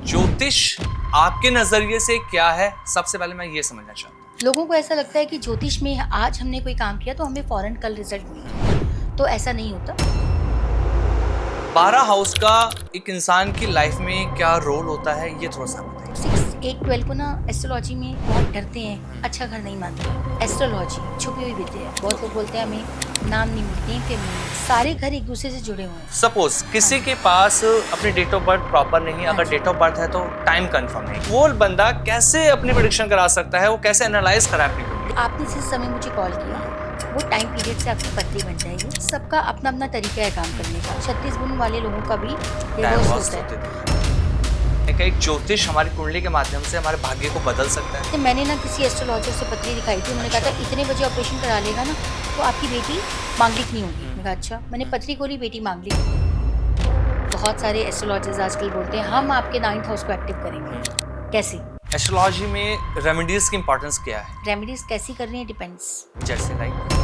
ज्योतिष आपके नजरिए से क्या है, सबसे पहले मैं ये समझना चाहता हूँ। लोगों को ऐसा लगता है कि ज्योतिष में आज हमने कोई काम किया तो हमें फौरन कल रिजल्ट मिलेगा, तो ऐसा नहीं होता। 12 हाउस का एक इंसान की लाइफ में क्या रोल होता है, ये थोड़ा सा बताइए। 6, 8, 12 को ना एस्ट्रोलॉजी में बहुत डरते हैं, अच्छा घर नहीं मानते। एस्ट्रोलॉजी छुपी हुई विद्या है। बहुत लोग बोलते हैं हमें नाम नहीं मिलते हैं, सारे घर एक दूसरे से जुड़े हुए हैं। सपोज किसी के पास अपनी डेट ऑफ बर्थ प्रॉपर नहीं है, हाँ अगर जी। डेट ऑफ बर्थ है तो टाइम कंफर्म नहीं, वो बंदा कैसे अपनी प्रेडिक्शन करा सकता है, वो कैसे एनालाइज करा अपनी कुंडली? आपने जिस समय मुझे कॉल किया वो टाइम पीरियड से आपकी पत्री बन जाएगी। सबका अपना अपना तरीका है काम करने का। 36 गुण वाले लोगों का भी रिवर्स Divorce होता है। होते थे। एक ज्योतिष हमारी कुंडली के माध्यम से हमारे भाग्य को बदल सकता है। तो मैंने ना किसी एस्ट्रोलॉजर से पत्री दिखाई थी, उन्होंने कहा था इतने बजे ऑपरेशन करा लेगा ना तो आपकी बेटी मांगलिक नहीं होगी। मैंने कहा अच्छा। मैंने पत्री खोली, बेटी मांगलिक। बहुत सारे एस्ट्रोलॉजर्स आजकल बोलते हैं हम आपके 9th हाउस को एक्टिव करेंगे। कैसे? एस्ट्रोलॉजी में रेमेडीज की इंपॉर्टेंस क्या है? रेमेडीज कैसी करनी है डिपेंड्स। जैसे लाइक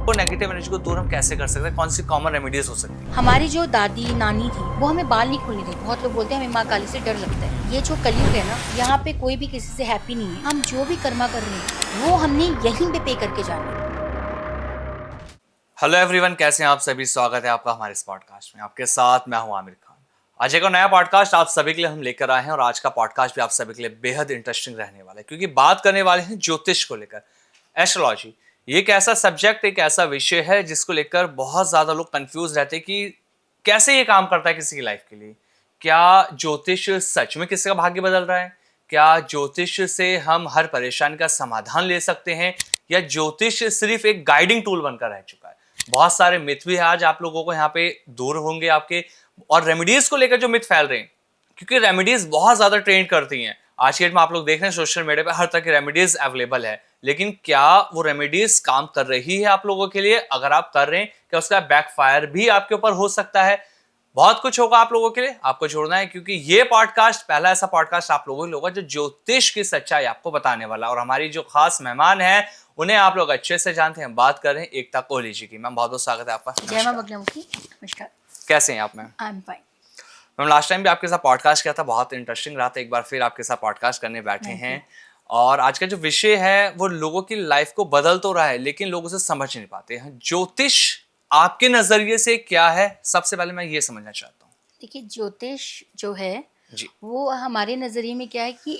वो नेगेटिव एनर्जी को दूर हम कैसे कर सकते हैं, कौन सी कॉमन रेमेडीज हो सकती है? हमारी जो दादी नानी थी वो हमें बाल नहीं खोलने दी। बहुत लोग बोलते हैं हमें माँ काली से डर लगता है। ये जो कलयुग है ना, यहाँ पे कोई भी किसी से हैप्पी नहीं है। हम जो भी कर्मा कर रहे हैं वो हमने यहीं पे करके जाना है। हेलो एवरीवन, कैसे हैं आप सभी? स्वागत है आपका हमारे इस पॉडकास्ट में। आपके साथ मैं हूं आमिर खान। आज एक और नया पॉडकास्ट आप सभी के लिए हम लेकर आए हैं और आज का पॉडकास्ट भी आप सभी के लिए बेहद इंटरेस्टिंग रहने वाला है, क्योंकि बात करने वाले हैं ज्योतिष को लेकर। एस्ट्रोलॉजी ये एक ऐसा सब्जेक्ट, एक ऐसा विषय है जिसको लेकर बहुत ज्यादा लोग कंफ्यूज रहते हैं कि कैसे ये काम करता है किसी की लाइफ के लिए। क्या ज्योतिष सच में किसी का भाग्य बदल रहा है? क्या ज्योतिष से हम हर परेशानी का समाधान ले सकते हैं, या ज्योतिष सिर्फ एक गाइडिंग टूल बनकर रह चुका है? बहुत सारे मिथ भी आज आप लोगों को यहाँ पे दूर होंगे आपके, और रेमेडीज को लेकर जो मिथ फैल रहे हैं, क्योंकि रेमेडीज बहुत ज्यादा ट्रेंड करती हैं। आज के डेट में आप लोग देख रहे हैं सोशल मीडिया पे हर तरह की रेमेडीज अवेलेबल है, लेकिन क्या वो रेमेडीज काम कर रही है आप लोगों के लिए? अगर आप कर रहे हैं, क्या उसका बैकफायर भी आपके ऊपर हो सकता है? बहुत कुछ होगा आप लोगों के लिए, आपको जोड़ना है, क्योंकि ये पॉडकास्ट पहला ऐसा पॉडकास्ट आप लोगों के लिए होगा जो ज्योतिष की सच्चाई आपको बताने वाला। और हमारी जो खास मेहमान है उन्हें आप लोग अच्छे से जानते हैं। बात कर रहे हैं एकता कोहली जी की। मैम बहुत बहुत स्वागत है आपका। जय मां बगलामुखी। नमस्कार। कैसे हैं आप ma'am? I am fine. Ma'am last time भी आपके साथ पॉडकास्ट किया था, बहुत इंटरेस्टिंग रहा था। एक बार फिर आपके साथ पॉडकास्ट करने बैठे थैंक हैं। यू। और आज का जो विषय है वो लोगों की लाइफ को बदल तो रहा है, लेकिन लोग उसे समझ नहीं पाते हैं। ज्योतिष आपके नजरिए से क्या है, सबसे पहले मैं ये समझना चाहता हूँ। देखिए ज्योतिष जो है जी वो हमारे नज़रिए में क्या है कि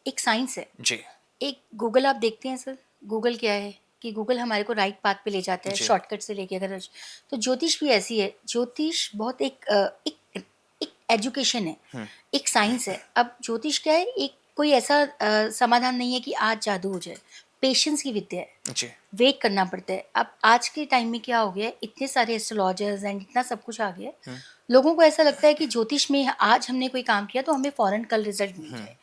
एक साइंस है। जी एक गूगल आप देखते हैं सर, गूगल क्या है कि गूगल हमारे को राइट पाथ पे ले जाता है, जी। शॉर्टकट से लेके। अगर तो ज्योतिष भी ऐसी है। ज्योतिष बहुत एक एजुकेशन है, एक साइंस है। अब ज्योतिष क्या है, एक कोई ऐसा समाधान नहीं है कि आज जादू हो जाए। पेशेंस की विद्या है, जी वेट करना पड़ता है। अब आज के टाइम में क्या हो गया है, इतने सारे एस्ट्रोलॉजर्स एंड इतना सब कुछ आ गया है। लोगों को ऐसा लगता है कि ज्योतिष में आज हमने कोई काम किया तो हमें फौरन कल रिजल्ट मिल जाए,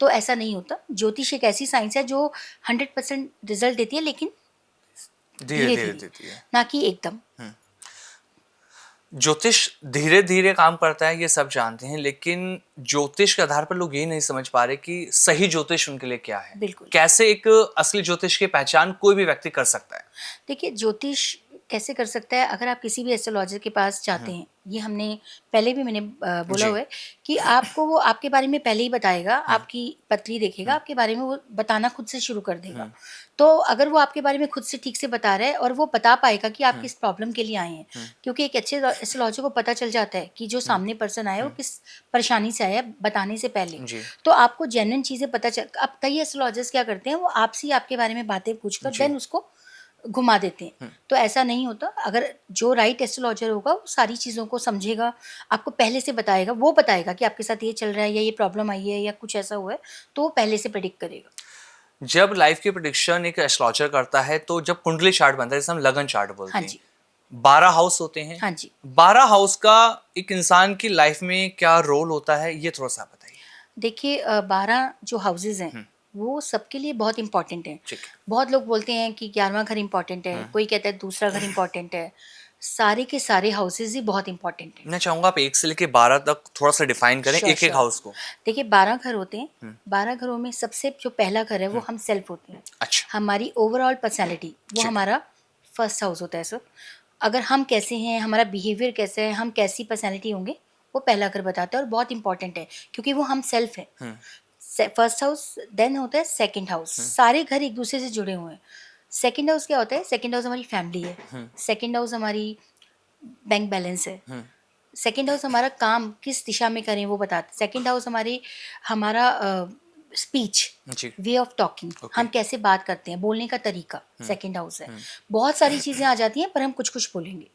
तो ऐसा नहीं होता। ज्योतिष एक ऐसी साइंस है जो 100% रिजल्ट देती है, लेकिन धीरे धीरे धीरे धीरे, देती है। ना कि एकदम। ज्योतिष धीरे धीरे काम करता है, ये सब जानते हैं, लेकिन ज्योतिष के आधार पर लोग ये नहीं समझ पा रहे कि सही ज्योतिष उनके लिए क्या है। बिल्कुल। कैसे एक असली ज्योतिष की पहचान कोई भी व्यक्ति कर सकता है? देखिए ज्योतिष कैसे कर सकता है, अगर आप किसी भी एस्ट्रोलॉजर के पास जाते हैं, ये हमने पहले भी मैंने बोला जी हुआ है कि आपको वो आपके बारे में पहले ही बताएगा, आपकी पत्री देखेगा, आपके बारे में वो बताना खुद से शुरू कर देगा। तो अगर वो आपके बारे में खुद से ठीक से बता रहा है और वो बता पाएगा कि आप किस प्रॉब्लम के लिए आए हैं, क्योंकि एक अच्छे एस्ट्रोलॉजर को पता चल जाता है कि जो सामने पर्सन आया है वो किस परेशानी से आया है बताने से पहले। जी तो आपको जेन्युइन चीज़ें पता चल। अब कई एस्ट्रोलॉजर्स क्या करते हैं, वो आपसे ही आपके बारे में बातें पूछकर जी। देन उसको घुमा देते हैं। तो ऐसा नहीं होता। अगर जो राइट एस्ट्रोलॉजर होगा वो सारी चीज़ों को समझेगा, आपको पहले से बताएगा। वो बताएगा कि आपके साथ ये चल रहा है या ये प्रॉब्लम आई है या कुछ ऐसा हुआ है, तो वो पहले से प्रेडिक्ट करेगा। जब लाइफ की प्रेडिक्शन एक एस्ट्रोलॉजर करता है, तो जब कुंडली चार्ट बनता है, जैसे हम लगन चार्ट हाँ बोलते हैं, जी। 12 हाउस होते हैं। हाँ जी। 12 हाउस का एक इंसान की लाइफ में क्या रोल होता है, ये थोड़ा सा बताइए। देखिए 12 जो हाउसेज हैं वो सबके लिए बहुत इंपॉर्टेंट हैं। ठीक है। बहुत लोग बोलते हैं कि 11वां घर इंपॉर्टेंट है, कोई कहता है दूसरा घर इंपॉर्टेंट है। सारे के सारे हाउसेज ही बहुत इंपॉर्टेंट हैं। मैं चाहूंगा आप 1 से लेके 12 तक थोड़ा सा डिफाइन करें श्योर एक एक श्योर। हाउस को। देखिए 12 घर होते हैं। 12 घरों में सबसे जो पहला घर है वो हम सेल्फ होते हैं। अच्छा। हमारी ओवरऑल पर्सनैलिटी वो ठीक। हमारा फर्स्ट हाउस होता है सर। अगर हम कैसे हैं, हमारा बिहेवियर कैसा है, हम कैसी पर्सनैलिटी होंगे, वो पहला घर बताता है और बहुत इंपॉर्टेंट है क्योंकि वो हम सेल्फ है। फर्स्ट हाउस, देन होता है सेकंड हाउस। सारे घर एक दूसरे से जुड़े हुए हैं। सेकंड हाउस क्या होता है? सेकंड हाउस हमारी फैमिली है, सेकंड हाउस हमारी बैंक बैलेंस है, सेकंड हाउस हमारा काम किस दिशा में करें वो बताते हैं, सेकंड हाउस हमारा स्पीच, जी। वे ऑफ टॉकिंग, हम कैसे बात करते हैं, बोलने का तरीका सेकंड हाउस है। बहुत सारी चीज़ें आ जाती हैं पर हम कुछ कुछ बोलेंगे।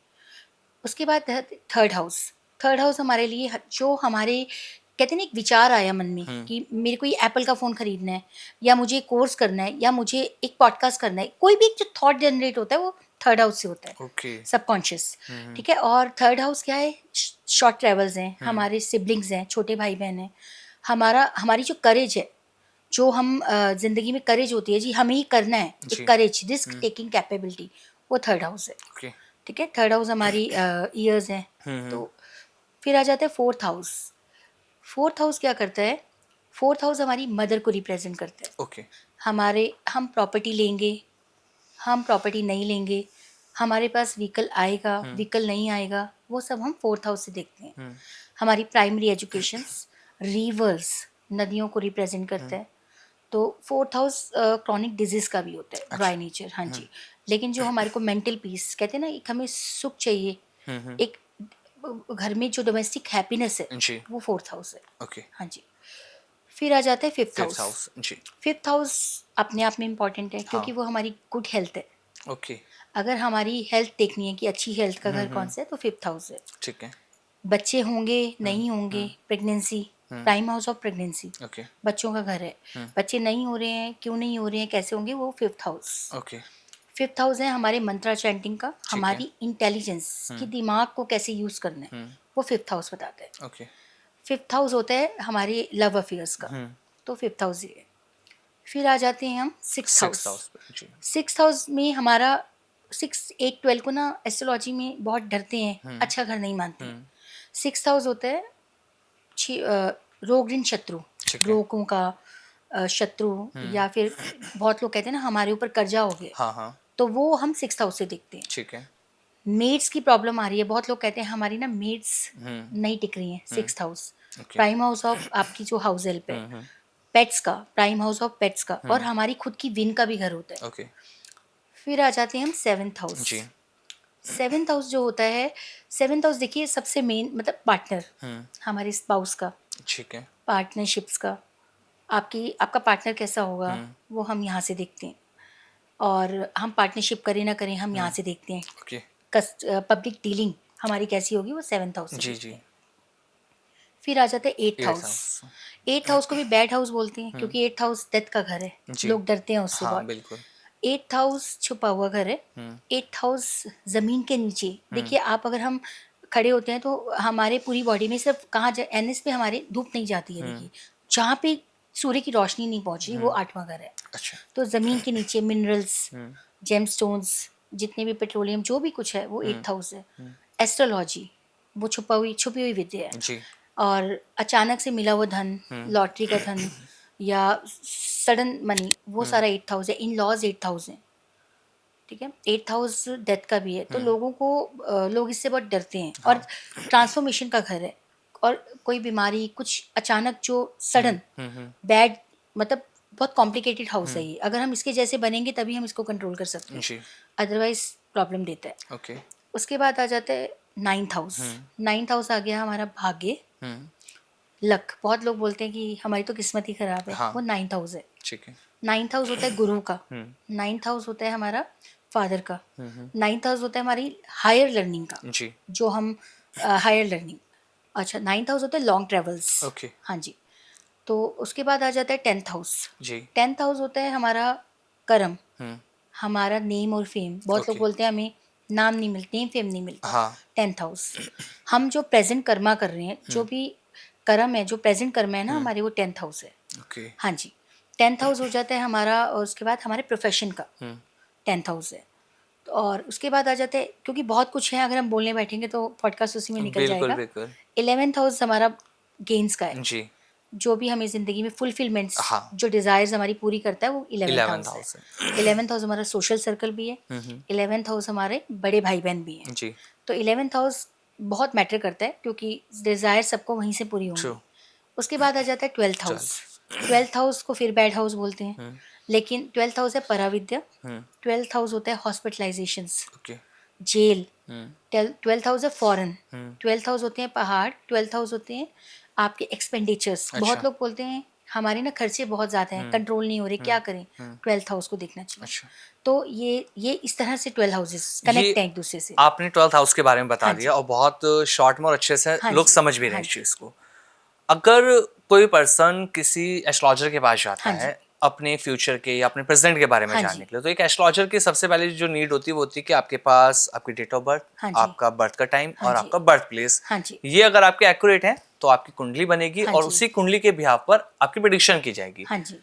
उसके बाद थर्ड हाउस। थर्ड हाउस हमारे लिए जो हमारे कहते हैं ना एक विचार आया मन में कि मेरे को ये एप्पल का फ़ोन खरीदना है या मुझे कोर्स करना है या मुझे एक पॉडकास्ट करना है, कोई भी एक जो थॉट जनरेट होता है वो थर्ड हाउस से होता है, ओके। सबकॉन्शियस। ठीक है। और थर्ड हाउस क्या है? शॉर्ट ट्रेवल्स हैं, हमारे सिबलिंग्स हैं, छोटे भाई बहन हैं, हमारी जो करेज है, जो हम जिंदगी में करेज होती है जी, हमें ही करना है, जी। एक करेज, रिस्क टेकिंग कैपेबिलिटी, वो थर्ड हाउस है। ओके। ठीक है। थर्ड हाउस हमारी ईयर्स हैं। तो फिर आ जाता है फोर्थ हाउस। फोर्थ हाउस क्या करता है? फोर्थ हाउस हमारी मदर को रिप्रेजेंट करता है। ओके। हम प्रॉपर्टी लेंगे, हम प्रॉपर्टी नहीं लेंगे, हमारे पास व्हीकल आएगा, व्हीकल नहीं आएगा, वो सब हम फोर्थ हाउस से देखते हैं। हमारी प्राइमरी एजुकेशन, रिवर्स, नदियों को रिप्रेजेंट करता है। तो फोर्थ हाउस क्रॉनिक डिजीज का भी होता है, ड्राई नेचर। हाँ जी। लेकिन जो हमारे को मेंटल पीस कहते हैं ना, एक हमें सुख चाहिए, एक घर में जो डोमेस्टिक हैप्पीनेस है, जी। वो फोर्थ हाउस है। ओके। हाँ जी। फिर आ जाता है फिफ्थ फिफ्थ हाउस। हाउस। जी। फिफ्थ हाउस अपने आप में इम्पॉर्टेंट है क्योंकि हाँ। वो हमारी गुड हेल्थ है। ओके। अगर हमारी हेल्थ देखनी है कि अच्छी हेल्थ का घर कौन सा है, तो फिफ्थ हाउस है। ठीक है। बच्चे होंगे नहीं होंगे, pregnancy, prime house of pregnancy, okay. बच्चों का घर है। बच्चे नहीं हो रहे हैं, क्यों नहीं हो रहे हैं, कैसे होंगे, वो fifth house. Okay. Fifth house है हमारे मंत्रा चैंटिंग का, ठीक है। हमारी इंटेलिजेंस की दिमाग को कैसे यूज करना है, वो फिफ्थ हाउस बताता है। ओके। फिफ्थ हाउस होता है हमारे लव अफेयर्स का, तो फिफ्थ हाउस ये है। फिर आ जाते हैं हम सिक्स सिक्स्थ हाउस। हाउस पे। जी। सिक्स हाउस में हमारा 6, 8, 12 को ना एस्ट्रोलॉजी में बहुत डरते हैं, अच्छा घर नहीं मानते हैं। सिक्स हाउस होता है रोग ऋण शत्रु, ठीक है। रोगों का शत्रु, या फिर बहुत लोग कहते हैं ना हमारे ऊपर कर्जा हो गया, हाँ हाँ। तो वो हम सिक्स हाउस से देखते हैं। ठीक है। मेड्स की प्रॉब्लम आ रही है, बहुत लोग कहते हैं हमारी ना मेड्स नहीं टिक रही हैं, six house, okay. Prime house of आपकी जो हाउस हेल्प है, पेट्स का, प्राइम हाउस ऑफ पेट्स का, और हमारी खुद की विन का भी घर होता है। ओके। फिर आ जाते हैं हम सेवेंथ हाउस। जी। सेवेंथ हाउस जो होता है, सेवेंथ हाउस देखिए सबसे मेन मतलब पार्टनर, हमारे स्पाउस का, ठीक है। पार्टनरशिप्स का, आपका पार्टनर कैसा होगा, वो हम यहाँ से देखते हैं। और हम पार्टनरशिप करें ना करें, हम यहाँ से देखते हैं। ओके। पब्लिक डीलिंग हमारी कैसी होगी, वो सेवेंथ हाउस से जी देखते जी। हैं। फिर आ जाता है eighth eighth house. House. Eighth house को भी बैड हाउस बोलते हैं क्योंकि एट्थ हाउस डेथ का घर है, जी। लोग डरते हैं उससे हाँ बहुत। बिल्कुल। एट्थ हाउस छुपा हुआ घर है। एट्थ हाउस जमीन के नीचे, देखिए आप अगर हम खड़े होते हैं तो हमारे पूरी बॉडी में सिर्फ कहाँ एनएस पे हमारे धूप नहीं जाती है, देखिए जहाँ पे सूर्य की रोशनी नहीं पहुंच रही, वो आठवां घर है। अच्छा। तो जमीन के नीचे मिनरल्स, जेमस्टोन्स, जितने भी पेट्रोलियम जो भी कुछ है, वो एट्थ हाउस है। एस्ट्रोलॉजी, वो छुपी हुई विद्या है। जी। और अचानक से मिला हुआ धन, लॉटरी का धन या सडन मनी, वो सारा एट्थ हाउस है। इन लॉज एट्थ हाउस है। ठीक है। एट्थ हाउस डेथ का भी है, तो लोग इससे बहुत डरते हैं। और ट्रांसफॉर्मेशन का घर है, और कोई बीमारी, कुछ अचानक जो सडन बैड, मतलब बहुत कॉम्प्लिकेटेड हाउस है ये। अगर हम इसके जैसे बनेंगे तभी हम इसको कंट्रोल कर सकते हैं, जी। अदरवाइज प्रॉब्लम देता है। ओके। उसके बाद आ जाता है नाइन्थ हाउस। नाइन्थ हाउस आ गया हमारा भाग्य, लक। बहुत लोग बोलते हैं कि हमारी तो किस्मत ही खराब है, हाँ। वो नाइन्थ हाउस है। ठीक है। नाइन्थ हाउस होता है गुरु का, नाइन्थ हाउस होता है हमारा फादर का, नाइन्थ हाउस होता है हमारी हायर लर्निंग का, जी। जो हम हायर लर्निंग। अच्छा, नाइन्थ हाउस होता है लॉन्ग ट्रेवल्स। ओके। हाँ जी। तो उसके बाद आ जाता है टेंथ हाउस। जी। टेंथ हाउस होता है हमारा कर्म, हमारा नेम और फेम। बहुत लोग ओके। बोलते हैं हमें नाम नहीं मिलता, नेम फेम नहीं मिलता। हाँ। टेंथ हाउस, हम जो प्रेजेंट कर्मा कर रहे हैं, जो भी कर्म है, जो प्रेजेंट कर्म है ना हमारे, वो टेंथ हाउस है। ओके। हाँ जी। टेंथ हाउस हो जाता है हमारा, और उसके बाद हमारे प्रोफेशन का टेंथ हाउस है। और उसके बाद आ जाते हैं, क्योंकि बहुत कुछ है, अगर हम बोलने बैठेंगे तो पॉडकास्ट उसी में निकल बिल्कुल जाएगा। बिल्कुल। 11th हाउस हमारा गेन्स का है, जी। जो भी हमें ज़िंदगी में फुलफिलमेंट्स, हाँ। जो डिज़ायर्स हमारी पूरी करता है, वो 11th 11th हाउस हाउस है। 11th हाउस हमारा सोशल सर्कल भी है, 11th हाउस हमारे बड़े भाई बहन भी हैं। जी। तो 11th हाउस बहुत मैटर करता है क्योंकि डिज़ायर सबको वहीं से पूरी होंगी। True. उसके बाद आ जाता है 12th हाउस। 12th हाउस को फिर बैड हाउस बोलते हैं, लेकिन 12th हाउस है पराविद्या, 12th हाउस होता है hospitalisations, Okay. Jail, 12th house है फॉरेन, 12th हाउस होते हैं पहाड़, 12th हाउस होते हैं आपके एक्सपेंडिचर्स। बहुत अच्छा। लोग बोलते हैं हमारे ना खर्चे बहुत ज़्यादा हैं, कंट्रोल नहीं हो रहे, क्या करें? 12th हाउस को देखना चाहिए। अच्छा, तो ये इस तरह से 12 हाउसेस ये कनेक्ट हैं एक दूसरे से। आपने 12th हाउस के बारे में बता हाँ दिया जी, और बहुत शॉर्ट में और अच्छे से हाँ लोग जी, समझ भी रहे हाँ हैं इस जी, चीज़ को। अगर कोई पर्सन किसी एस्ट्रोलॉजर के पास जाता हाँ है जी, अपने फ्यूचर के या अपने प्रेजेंट के बारे में हाँ जानने जी, के लिए, तो एक एस्ट्रोलॉजर की सबसे पहले जो नीड होती है वो होती है कि आपके पास आपकी डेट ऑफ बर्थ, हाँ जी, आपका बर्थ का टाइम हाँ और जी, आपका बर्थ प्लेस। हाँ जी, ये अगर आपके एक्यूरेट है तो आपकी कुंडली बनेगी हाँ और जी, उसी कुंडली के बिहाफ पर आपकी प्रेडिक्शन की जाएगी। हाँ जी,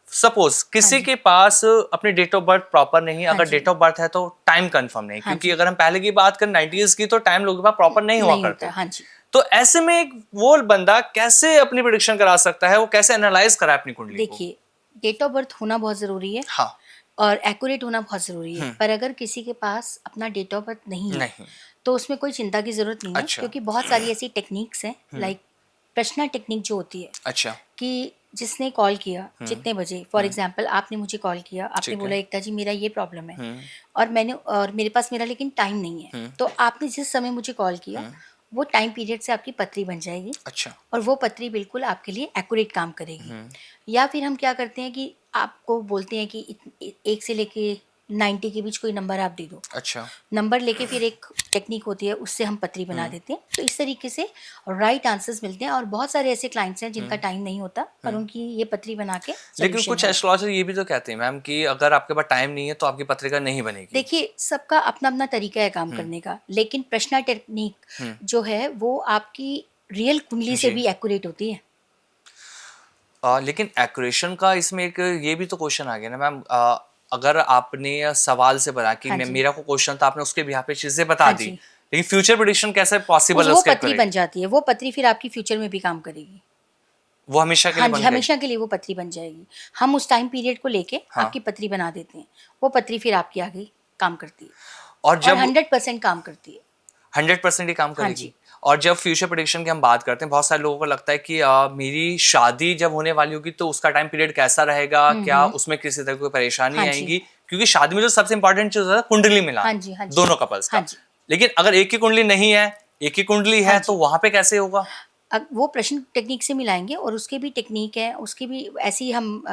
सपोज हाँ किसी जी, के पास अपनी डेट ऑफ बर्थ प्रॉपर नहीं है, हाँ अगर जी, डेट ऑफ बर्थ है तो टाइम कंफर्म नहीं, हाँ क्योंकि जी, अगर हम पहले की बात करें 90s की तो टाइम लोगों के पास प्रॉपर नहीं हुआ नहीं होता, करते। हाँ जी। तो ऐसे में एक वो बंदा कैसे अपनी प्रिडिक्शन करा सकता है, वो कैसे एनालाइज करा अपनी कुंडली को? देखिए, डेट ऑफ बर्थ होना बहुत ज़रूरी है हाँ। और एक्यूरेट होना बहुत ज़रूरी है, पर अगर किसी के पास अपना डेट ऑफ बर्थ नहीं है, नहीं। तो उसमें कोई चिंता की ज़रूरत नहीं है, अच्छा। क्योंकि बहुत सारी ऐसी टेक्निक्स हैं, लाइक प्रश्ना टेक्निक जो होती है अच्छा। कि जिसने कॉल किया जितने बजे, फॉर एग्जांपल आपने मुझे कॉल किया, आपने ठीक बोला है। एकता जी मेरा ये प्रॉब्लम है, और मेरे पास मेरा लेकिन टाइम नहीं है, तो आपने जिस समय मुझे कॉल किया वो टाइम पीरियड से आपकी पत्री बन जाएगी अच्छा। और वो पत्री बिल्कुल आपके लिए एक्यूरेट काम करेगी। या फिर हम क्या करते हैं कि आपको बोलते हैं कि 1 से लेके 90 के बीच कोई नंबर आप दे दो, अच्छा। नंबर लेके फिर एक टेक्निक होती है उससे हम पत्री बना देते हैं। तो इस तरीके से राइट आंसर्स मिलते हैं और बहुत सारे ऐसे क्लाइंट्स हैं जिनका टाइम नहीं होता पर उनकी ये पत्री बना के लेकिन सोल्यूशन कुछ है। एस्ट्रोलॉजर ये भी तो कहते हैं मैम कि अगर आपके पास टाइम नहीं है तो आपकी पत्रिका नहीं बनेगी। देखिए, सबका अपना अपना तरीका है काम करने का, लेकिन प्रश्ना टेक्निक जो है वो आपकी रियल कुंडली से जी। भी एक्यूरेट होती है। लेकिन एक्यूरेशन का इसमें एक ये भी तो क्वेश्चन आ गया ना मैम, अगर आपने सवाल से बना कि हाँ मैं जी, मेरा को क्वेश्चन था, आपने उसके बिहाफ पे चीजें बता हाँ दी, जी, लेकिन फ्यूचर प्रेडिक्शन कैसे उस पॉसिबल है वो उसका पत्री एक्यूरेट? बन जाती है, वो पत्री फिर आपकी फ्यूचर में भी काम करेगी। वो हमेशा के हाँ लिए जी, बन गई? हमेशा के लिए वो पत्री बन जाएगी। हम उस टाइम पीरियड को लेके हाँ। आपकी पत्री बना देते हैं। वो पत्री फिर आपकी आगे काम करती है और और जब 100% काम करती है। 100% ही काम हाँ करेगी। जी, और जब फ्यूचर प्रेडिक्शन की हम बात करते हैं, बहुत सारे लोगों को लगता है कि मेरी शादी जब होने वाली होगी तो उसका टाइम पीरियड कैसा रहेगा, क्या उसमें किसी तरह की कोई परेशानी हाँ जी, आएगी? क्योंकि शादी में जो सबसे इंपॉर्टेंट चीज होता है कुंडली हाँ मिलान, जी, हाँ जी, दोनों कपल्स हाँ का। जी, लेकिन अगर एक ही कुंडली नहीं है, एक ही कुंडली हाँ है, तो जी। वहां पे कैसे होगा? अब वो प्रश्न टेक्निक से मिलाएँगे और उसके भी टेक्निक है, उसकी भी ऐसे ही हम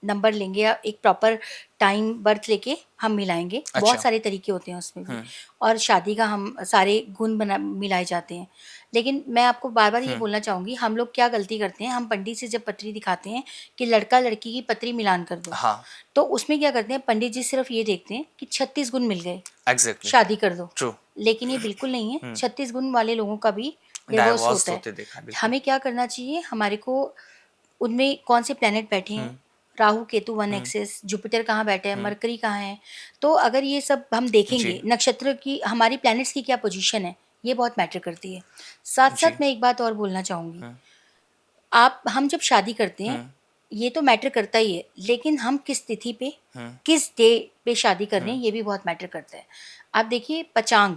नंबर लेंगे या एक प्रॉपर टाइम बर्थ लेके हम मिलाएँगे। बहुत अच्छा। सारे तरीके होते हैं उसमें भी और शादी का हम सारे गुण बना मिलाए जाते हैं। लेकिन मैं आपको बार-बार ये बोलना चाहूँगी, हम लोग क्या गलती करते हैं, हम पंडित से जब पत्री दिखाते हैं कि लड़का-लड़की की पत्री मिलान कर दो, हाँ। तो उसमें क्या करते हैं पंडित जी सिर्फ़ ये देखते हैं कि 36 गुण मिल गए, एग्जैक्टली। शादी कर दो। ट्रू। लेकिन ये बिल्कुल नहीं है, 36 गुण वाले लोगों का भी डिवोर्स डाइवोर्स होता है। होते देखा है, बिल्कुल। हमें क्या करना चाहिए, हमारे को उनमें कौन से प्लैनेट बैठे हैं, राहु, केतु 1 एक्सिस, जुपिटर कहाँ बैठा है, मरकरी कहाँ है। तो अगर ये सब हम जी। देखेंगे, नक्षत्र की हमारी प्लैनेट्स की क्या पोजीशन है, ये बहुत मैटर करती है। जी। साथ-साथ मैं एक बात और बोलना चाहूँगी, आप हम जब शादी करते हैं, ये तो मैटर करता ही है, लेकिन हम किस तिथि पे, किस डे पे शादी कर रहे हैं, ये भी बहुत मैटर करता है। आप देखिए पंचांग,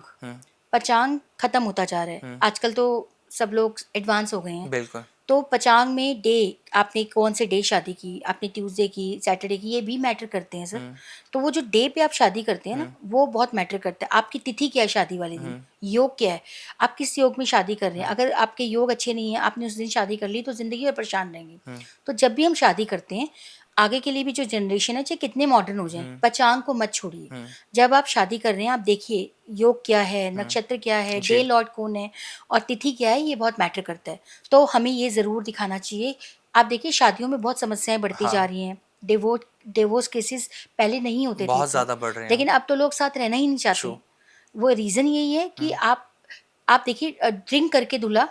पंचांग खत्म होता जा रहा है। आजकल तो सब लोग एडवांस हो गए हैं। बिल्कुल। तो पंचांग में डे, आपने कौन से डे शादी की, आपने ट्यूसडे की, सैटरडे की, ये भी मैटर करते हैं सर। तो वो जो डे पे आप शादी करते हैं ना, वो बहुत मैटर करता है। आपकी तिथि क्या है शादी वाले दिन, योग क्या है, आप किस योग में शादी कर रहे हैं। अगर आपके योग अच्छे नहीं हैं, आपने उस दिन शादी कर ली तो ज़िंदगी में परेशान रहेंगे। तो जब भी हम शादी करते हैं, आगे के लिए भी जो जनरेशन है, चाहे कितने मॉडर्न हो जाएँ, पंचांग को मत छोड़िए। जब आप शादी कर रहे हैं, आप देखिए योग क्या है, नक्षत्र क्या है, डे जी। लॉर्ड कौन है और तिथि क्या है, ये बहुत मैटर करता है। तो हमें ये ज़रूर दिखाना चाहिए। आप देखिए शादियों में बहुत समस्याएँ बढ़ती जा हाँ। रही हैं। डिवोर्स केसेस पहले नहीं होते थे बहुत इतने, ज्यादा बढ़ रहे हैं। लेकिन अब तो लोग साथ रहना ही नहीं ट्रू। चाहते। वो रीज़न यही है कि आप देखिए ड्रिंक करके दूल्हा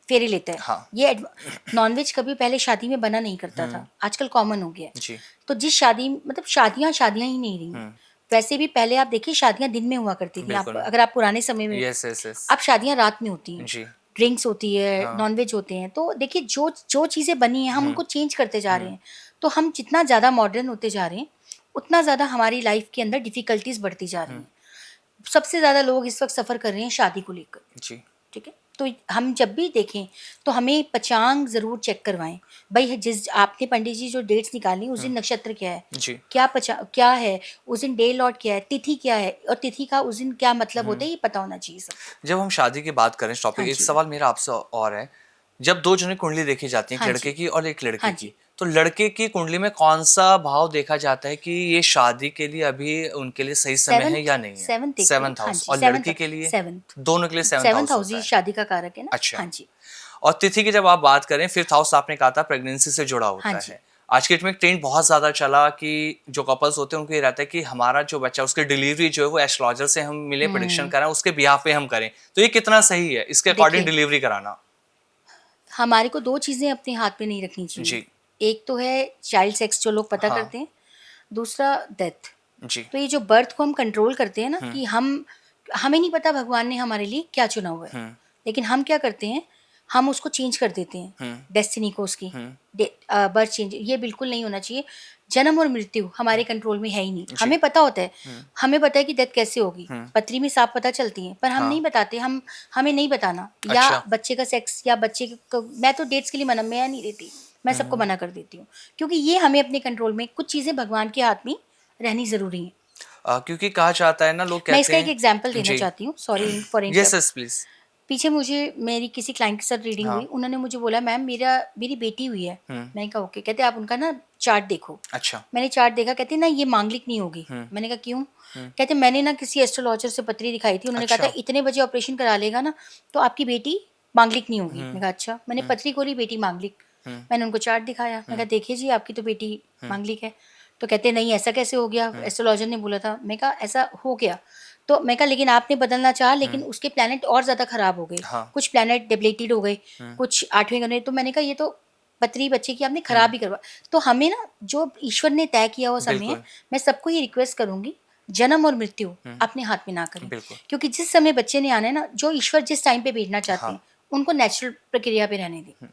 फेरे लेता है। हाँ। ये नॉनवेज कभी पहले शादी में बना नहीं करता था, आजकल कॉमन हो गया है। जी। तो जिस शादी मतलब शादियाँ ही नहीं रही। वैसे भी पहले आप देखिए शादियाँ दिन में हुआ करती थी। आप बिल्कुल। अगर आप पुराने समय में, यस यस यस। अब शादियाँ रात में होती हैं। जी। ड्रिंक्स होती है, हाँ। नॉनवेज होते हैं। तो देखिए जो जो चीज़ें बनी हैं हम उनको चेंज करते जा रहे हैं। तो हम जितना ज़्यादा मॉडर्न होते जा रहे हैं, उतना ज़्यादा हमारी लाइफ के अंदर डिफ़िकल्टीज़ बढ़ती जा रही हैं। सबसे ज़्यादा लोग इस वक्त सफ़र कर रहे हैं शादी को लेकर, जी ठीक है। तो हम जब भी देखें तो हमें पंचांग ज़रूर चेक करवाएं भाई। जिस आपने पंडित जी जो डेट्स निकाली उस दिन नक्षत्र क्या है, जी क्या है उस दिन, डे लॉट क्या है, तिथि क्या है, और तिथि का उस दिन क्या मतलब होता है, ये पता होना चाहिए सबको। जब हम शादी की बात करें इस हाँ टॉपिक, एक जी, सवाल मेरा आपसे और है। जब दो जने कुंडली देखी जाती है, एक हाँ लड़के जी, की और एक लड़की हाँ की, जी। तो लड़के की कुंडली में कौन सा भाव देखा जाता है कि ये शादी के लिए अभी उनके लिए सही समय है सेवन्थ या नहीं है? सेवन्थ देखते हैं, सेवंथ हाँ हाउस। जी, और सेवन्थ लड़की के लिए सेवन्थ दोनों के लिए सेवंथ सेवन्थ हाउस हाउस होता ही है। शादी का कारक है ना। अच्छा। हाँ जी, और तिथि की जब आप बात करें, फिफ्थ हाउस आपने कहा था प्रेगनेंसी से जुड़ा हाँ होता जी। है। आज के डेट में एक ट्रेंड बहुत ज्यादा चला कि जो कपल्स होते हैं उनको ये रहता है कि हमारा जो बच्चा उसकी डिलीवरी जो है वो एस्ट्रोलॉजर से हम मिले, प्रेडिक्शन कराएं, उसके बिहाफ पे हम करें। तो ये कितना सही है इसके अकॉर्डिंग देखिए, डिलीवरी कराना? हमारे को 2 चीज़ें अपने हाथ में नहीं रखनी चाहिए। जी एक तो है चाइल्ड सेक्स जो लोग पता हाँ करते हैं, दूसरा डेथ। जी तो ये जो बर्थ को हम कंट्रोल करते हैं ना कि हमें नहीं पता भगवान ने हमारे लिए क्या चुना हुआ है, हम्म लेकिन हम क्या करते हैं, हम उसको चेंज कर देते हैं, हम्म डेस्टिनी को उसकी। हम्म बर्थ चेंज ये बिल्कुल नहीं होना चाहिए। जन्म और मृत्यु हमारे कंट्रोल में है ही नहीं। जी हमें पता होता है, हम्म हमें पता है कि डेथ कैसे होगी, हम्म पत्री में साफ पता चलती है, पर हम हाँ नहीं बताते। हमें नहीं बताना, या अच्छा बच्चे का सेक्स, या बच्चे को मैं तो डेट्स के लिए मैं नहीं देती, मैं सबको हम्म मना कर देती हूँ, क्योंकि ये हमें अपने कंट्रोल में, कुछ चीज़ें भगवान के हाथ में रहनी ज़रूरी है। क्योंकि कहा जाता है ना, लोग मैं कहते इसका एक एग्जांपल हैं। देना जी चाहती हूँ, sorry for yes interrupt. Yes please. पीछे मुझे मेरी किसी क्लाइंट के साथ रीडिंग हुई, हाँ उन्होंने मुझे बोला मैम मेरी बेटी हुई है। हम्म मैंने कहा ओके। कहते आप उनका ना चार्ट देखो। अच्छा मैंने चार्ट देखा, कहते ना ये मांगलिक नहीं होगी। हम्म मैंने कहा क्यों? हम्म कहते मैंने ना किसी एस्ट्रोलॉजर से पत्री दिखाई थी, उन्होंने कहा था अच्छा इतने बजे ऑपरेशन करा लेगा ना तो आपकी बेटी मांगलिक नहीं होगी। हम्म मैंने कहा अच्छा। मैंने हम्म पत्री खोली, बेटी मांगलिक। हम्म मैंने उनको चार्ट दिखाया, मैं कहा देखिए जी आपकी तो बेटी हम्म मांगलिक है। तो कहते नहीं ऐसा कैसे हो गया, हम्म एस्ट्रोलॉजर ने बोला था। मैं कहा ऐसा हो गया। तो मैं कहा लेकिन आपने बदलना चाहा, लेकिन हम्म उसके प्लैनेट और ज़्यादा खराब हो गए, हाँ कुछ प्लैनेट डिप्लीटेड हो गए, हम्म कुछ आठवें घर में। तो मैंने कहा ये तो पत्री बच्चे की आपने हम्म खराब ही करवा। तो हमें ना जो ईश्वर ने तय किया हुआ समय है, बिल्कुल मैं सबको ये रिक्वेस्ट करूंगी, जन्म और मृत्यु अपने हाथ में ना करें। बिल्कुल क्योंकि जिस समय बच्चे ने आना है ना, जो ईश्वर जिस टाइम पे भेजना चाहते हाँ हैं, उनको नेचुरल प्रक्रिया पे रहने दें।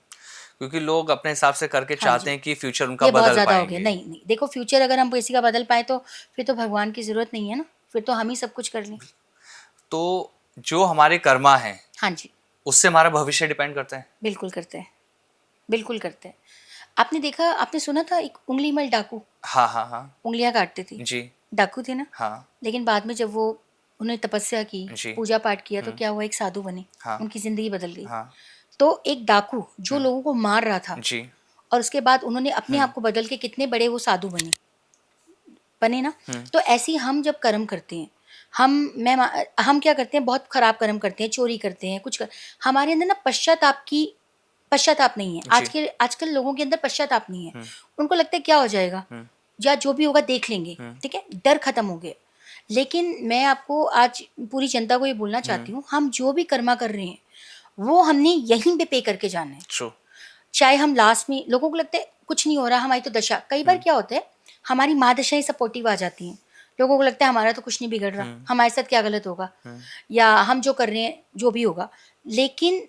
क्योंकि लोग अपने हिसाब से करके हाँ चाहते जी, हैं कि फ्यूचर उनका ये बहुत बदल ज़्यादा हो गया। पाएंगे। नहीं नहीं, देखो फ्यूचर अगर हम किसी का बदल पाए तो फिर तो भगवान की ज़रूरत नहीं है ना, फिर तो हम ही सब कुछ कर लें। तो जो हमारे कर्मा हैं हाँ जी, उससे हमारा भविष्य डिपेंड करता है। बिल्कुल करते हैं, बिल्कुल करते हैं। आपने देखा, आपने सुना था एक उंगली मल डाकू हाँ हाँ हाँ उंगलियां काटते थे, जी डाकू थे ना। हाँ लेकिन बाद में जब वो उन्होंने तपस्या की, जी पूजा पाठ किया, तो हम्म क्या हुआ, एक साधु बने, हाँ उनकी ज़िंदगी बदल गई। हाँ तो एक डाकू जो हम्म लोगों को मार रहा था, जी और उसके बाद उन्होंने अपने हम्म आप को बदल के कितने बड़े वो साधु बने, बने ना। हम्म तो ऐसे ही हम जब कर्म करते हैं, हम क्या करते हैं, बहुत खराब कर्म करते हैं, चोरी करते हैं, हमारे अंदर ना पश्चाताप नहीं है। जी आजकल लोगों के अंदर पश्चाताप नहीं है। हम्म उनको लगता है क्या हो जाएगा, हम्म या जो भी होगा देख लेंगे, हम्म ठीक है, डर खत्म हो गया। लेकिन मैं आपको आज पूरी जनता को ये बोलना चाहती हूँ, हम जो भी कर्मा कर रहे हैं वो हमने यहीं पे करके जाना है। ट्रू चाहे हम लास्ट में, लोगों को लगता है कुछ नहीं हो रहा, हमारी तो दशा, कई बार हम्म क्या होता है, हमारी महादशाएं सपोर्टिव आ जाती हैं। लोगों को लगता है हमारा तो कुछ नहीं बिगड़ रहा, हम्म हमारे साथ क्या गलत होगा, हम्म या हम जो कर रहे हैं जो भी होगा। लेकिन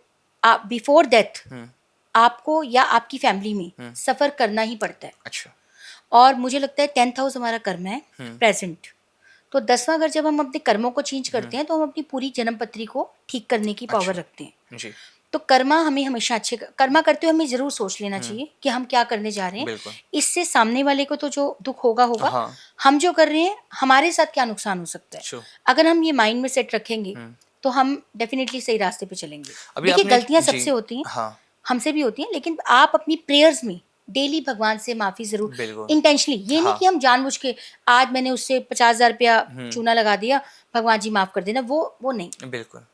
बिफोर डेथ हम्म आपको या आपकी फैमिली में हम्म सफ़र करना ही पड़ता है। अच्छा और मुझे लगता है 10th हाउस हमारा कर्म है, हम्म प्रेजेंट। तो 10वां घर जब हम अपने कर्मों को चेंज हम्म करते हैं, तो हम अपनी पूरी जन्म पत्री को ठीक करने की पावर अच्छा रखते हैं। जी तो कर्मा हमें हमेशा अच्छे कर्मा करते हुए हमें ज़रूर सोच लेना हम्म चाहिए कि हम क्या करने जा रहे हैं। बिल्कुल इससे सामने वाले को तो जो दुख होगा होगा, हाँ हम जो कर रहे हैं हमारे साथ क्या नुकसान हो सकता है। ट्रू अगर हम ये माइंड में सेट रखेंगे हम्म तो हम डेफिनेटली सही रास्ते पे चलेंगे। अभी देखिए आपने गलतियां जी सबसे होती हैं, हाँ हमसे भी होती हैं, लेकिन आप अपनी प्रेयर्स में डेली भगवान से माफ़ी ज़रूर, बिल्कुल इंटेंशनली, ये नहीं हाँ कि हम जानबूझ के आज मैंने उससे 50,000 रुपया हम्म चूना लगा दिया, भगवान जी माफ़ कर देना, वो नहीं। बिल्कुल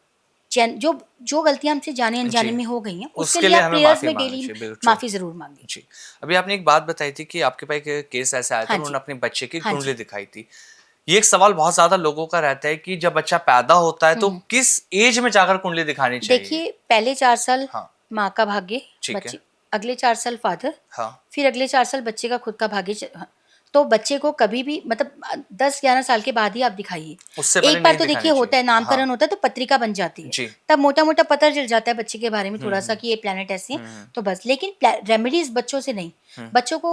जो जो गलतियां हमसे जाने अनजाने जी में हो गई हैं, उसके उसके लिए लिए आप हमें प्रेयर्स माफी में मांगनी डेली चाहिए, बिल्कुल ट्रू। माफ़ी ज़रूर मांगे। जी अभी आपने एक बात बताई थी कि आपके पास एक केस ऐसा आया था, हाँ उन्होंने जी, अपने बच्चे की हाँ कुंडली जी। दिखाई थी। ये एक सवाल बहुत ज्यादा लोगों का रहता है कि जब बच्चा पैदा होता है तो हुँ। किस एज में जाकर कुंडली दिखानी चाहिए? देखिए पहले 4 साल हाँ माँ का भाग्य, ठीक है बच्चे, अगले 4 साल फादर, हाँ फिर अगले 4 साल बच्चे का खुद का भाग्य हाँ। तो बच्चे को कभी भी मतलब 10-11 साल के बाद ही आप दिखाइए। उससे पहले एक बार नहीं तो दिखानी देखिए चाहिए। होता है, हाँ नामकरण होता है तो पत्रिका बन जाती है। जी तब मोटा-मोटा पता चल जाता है बच्चे के बारे में थोड़ा-सा हम्म कि ये प्लैनेट ऐसे हैं, हम्म तो बस। लेकिन रेमेडीज़ बच्चों से नहीं, हम्म बच्चों को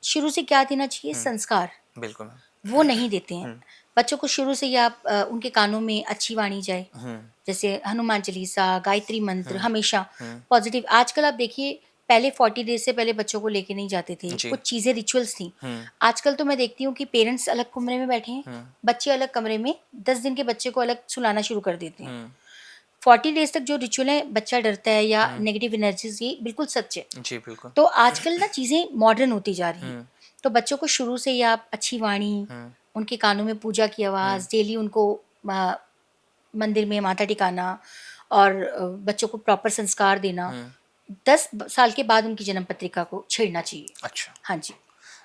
शुरू से क्या देना चाहिए, हम्म संस्कार, बिल्कुल वो नहीं देते हैं। हम्म बच्चों को शुरू से ही आप उनके कानों में अच्छी वाणी जाए, जैसे हनुमान चालीसा, गायत्री मंत्र, हमेशा पॉजिटिव। आजकल आप देखिए, पहले 40 डेज से पहले बच्चों को लेके नहीं जाते थे, जी। कुछ चीज़ें रिचुअल्स थी। आजकल तो मैं देखती हूँ कि पेरेंट्स अलग कमरे में बैठे हैं, बच्चे अलग कमरे में, 10 दिन के बच्चे को अलग सुलाना शुरू कर देते हैं। 40 डेज तक जो रिचुअल है, बच्चा डरता है या नेगेटिव एनर्जीज, ये बिल्कुल सच है। जी बिल्कुल। तो आजकल ना चीज़ें मॉडर्न होती जा रही हैं, तो बच्चों को शुरू से ही आप अच्छी वाणी, उनके कानों में पूजा की आवाज़, डेली उनको मंदिर में माथा टिकाना और बच्चों को प्रॉपर संस्कार देना। 10 साल के बाद उनकी जन्म पत्रिका को छेड़ना चाहिए। अच्छा, हाँ जी।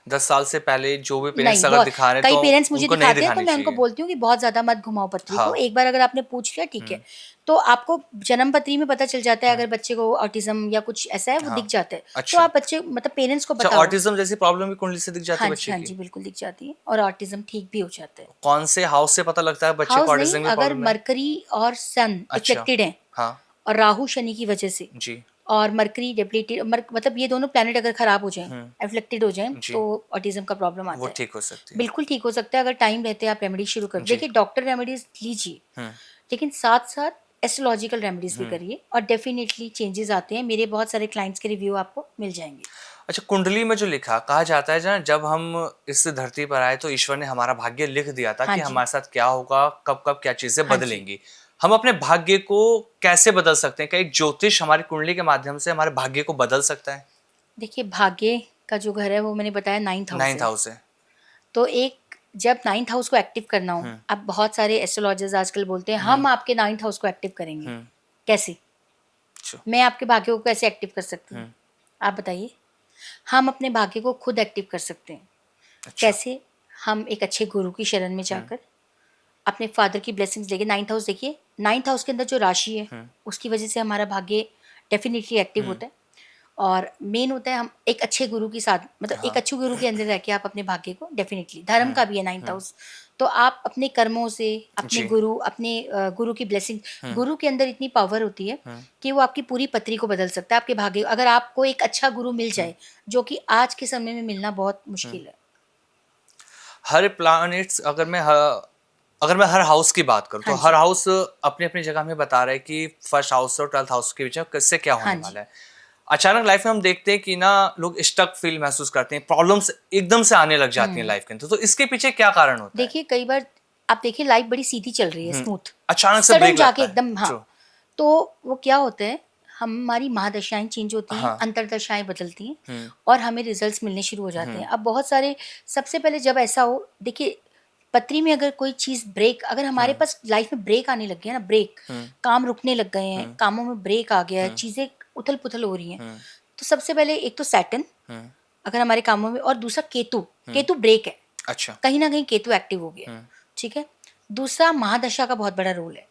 10 साल से पहले जो भी पेरेंट्स नहीं, अगर बहुत दिखा रहे हैं कई तो पेरेंट्स मुझे उनको नहीं दिखाते हैं, तो दिखानी मैं उनको चाहिए। बोलती हूँ कि बहुत ज़्यादा मत घुमाओ पत्री को। हाँ। एक बार अगर आपने पूछ लिया, ठीक है। तो आपको जन्म पत्री में पता चल जाता है, अगर बच्चे को ऑटिज्म या कुछ ऐसा है, वो हाँ। दिख जाता है। तो अच्छा। आप बच्चे मतलब पेरेंट्स को अच्छा, बताओ। ऑटिज्म जैसी प्रॉब्लम भी कुंडली से दिख जाती हाँ है जी, बच्चे हाँ की? जी, बिल्कुल दिख जाती है, और ऑटिज्म ठीक भी हो जाता है। कौन से हाउस से पता लगता है बच्चे को हाउस नहीं, ऑटिज्म की अगर प्रॉब्लम है? मरकरी और सन अच्छा। इफेक्टेड हैं, हाँ। और राहु शनि की वजह से, जी। और मरकरी डेप्लीटेड, मतलब ये दोनों प्लैनेट अगर खराब हो जाएं, एफ्लेक्टेड हो जाएं, जी। तो ऑटिज्म का प्रॉब्लम वो आता है। ठीक हो सकती है। बिल्कुल ठीक हो सकता है, अगर टाइम रहते आप रेमेडी शुरू कर। जी। देखिए, डॉक्टर रेमेडीज लीजिए, लेकिन साथ साथ एस्ट्रोलॉजिकल रेमेडीज भी करिए, और डेफिनेटली चेंजेस आते हैं। मेरे बहुत सारे क्लाइंट्स के रिव्यू आपको मिल जाएंगे। अच्छा, कुंडली में जो लिखा कहा जाता है ना, जब हम इस धरती पर आए तो ईश्वर ने हमारा भाग्य लिख दिया था हाँ कि जी, हमारे साथ क्या होगा, कब कब क्या चीजें हाँ जी। बदलेंगी। हम अपने भाग्य को कैसे बदल सकते हैं? क्या एक ज्योतिष हमारी कुंडली के माध्यम से हमारे भाग्य को बदल सकता है? देखिए, भाग्य का जो घर है, वो मैंने बताया 9th हाउस 9th है। हाउस है। तो एक, जब 9th हाउस को एक्टिव करना हो, अब बहुत सारे एस्ट्रोलॉजर्स आजकल बोलते हैं हम आपके 9th हाउस को एक्टिव करेंगे। कैसे? अच्छा। मैं आपके भाग्य को कैसे एक्टिव कर सकती हूँ, आप बताइए। हम अपने भाग्य को खुद एक्टिव कर सकते हैं। अच्छा। कैसे? हम एक अच्छे गुरु की शरण में जाकर अपने फादर की ब्लेसिंग्स लेके। 9th हाउस देखिए, 9th हाउस के अंदर जो राशि है, उसकी वजह से हमारा भाग्य डेफिनेटली एक्टिव होता है। और मेन होता है, हम एक अच्छे गुरु के साथ, मतलब एक अच्छे गुरु के अंदर रह के आप अपने भाग्य को डेफिनेटली, धर्म का भी है 9th हाउस, तो आप अपने कर्मों से, अपने जी। गुरु, अपने गुरु की ब्लेसिंग, गुरु के अंदर इतनी पावर होती है कि वो आपकी पूरी पत्री को बदल सकता है, आपके भाग्य। अगर आपको एक अच्छा गुरु मिल जाए, जो कि आज के समय में मिलना बहुत मुश्किल है। हर प्लैनेट्स, अगर मैं हर हाउस की बात करूं हाँ तो जी, हर हाउस अपनी अपनी जगह में बता रहा है कि फर्स्ट हाउस और 12th हाउस के बीच में किससे क्या हाँ होने जी। वाला है। अचानक लाइफ में हम देखते हैं कि ना लोग स्टक फील महसूस करते हैं, प्रॉब्लम्स एकदम से आने लग जाती हैं लाइफ के अंदर, तो इसके पीछे क्या कारण होता है? देखिए, कई बार आप देखिए, लाइफ बड़ी सीधी चल रही है, स्मूथ, अचानक से सडन ब्रेक जाके लगता है। एकदम, हाँ। ट्रू। तो वो क्या होता है, हमारी महादशाएं चेंज होती हैं, हाँ। अंतरदशाएं बदलती हैं, और हमें रिजल्ट्स मिलने शुरू हो जाते हैं। अब बहुत सारे, सबसे पहले जब ऐसा हो, देखिए, पत्री में अगर कोई चीज़ ब्रेक, अगर हमारे पास लाइफ में ब्रेक आने लग गया ना, ब्रेक, काम रुकने लग गए हैं, कामों में ब्रेक आ गया है, चीज़ें उथल पुथल हो रही हैं, तो सबसे पहले एक तो सैटर्न अगर हमारे कामों में, और दूसरा केतु, केतु ब्रेक है, अच्छा। कहीं ना कहीं केतु एक्टिव हो गया, ठीक है। दूसरा, महादशा का बहुत बड़ा रोल है।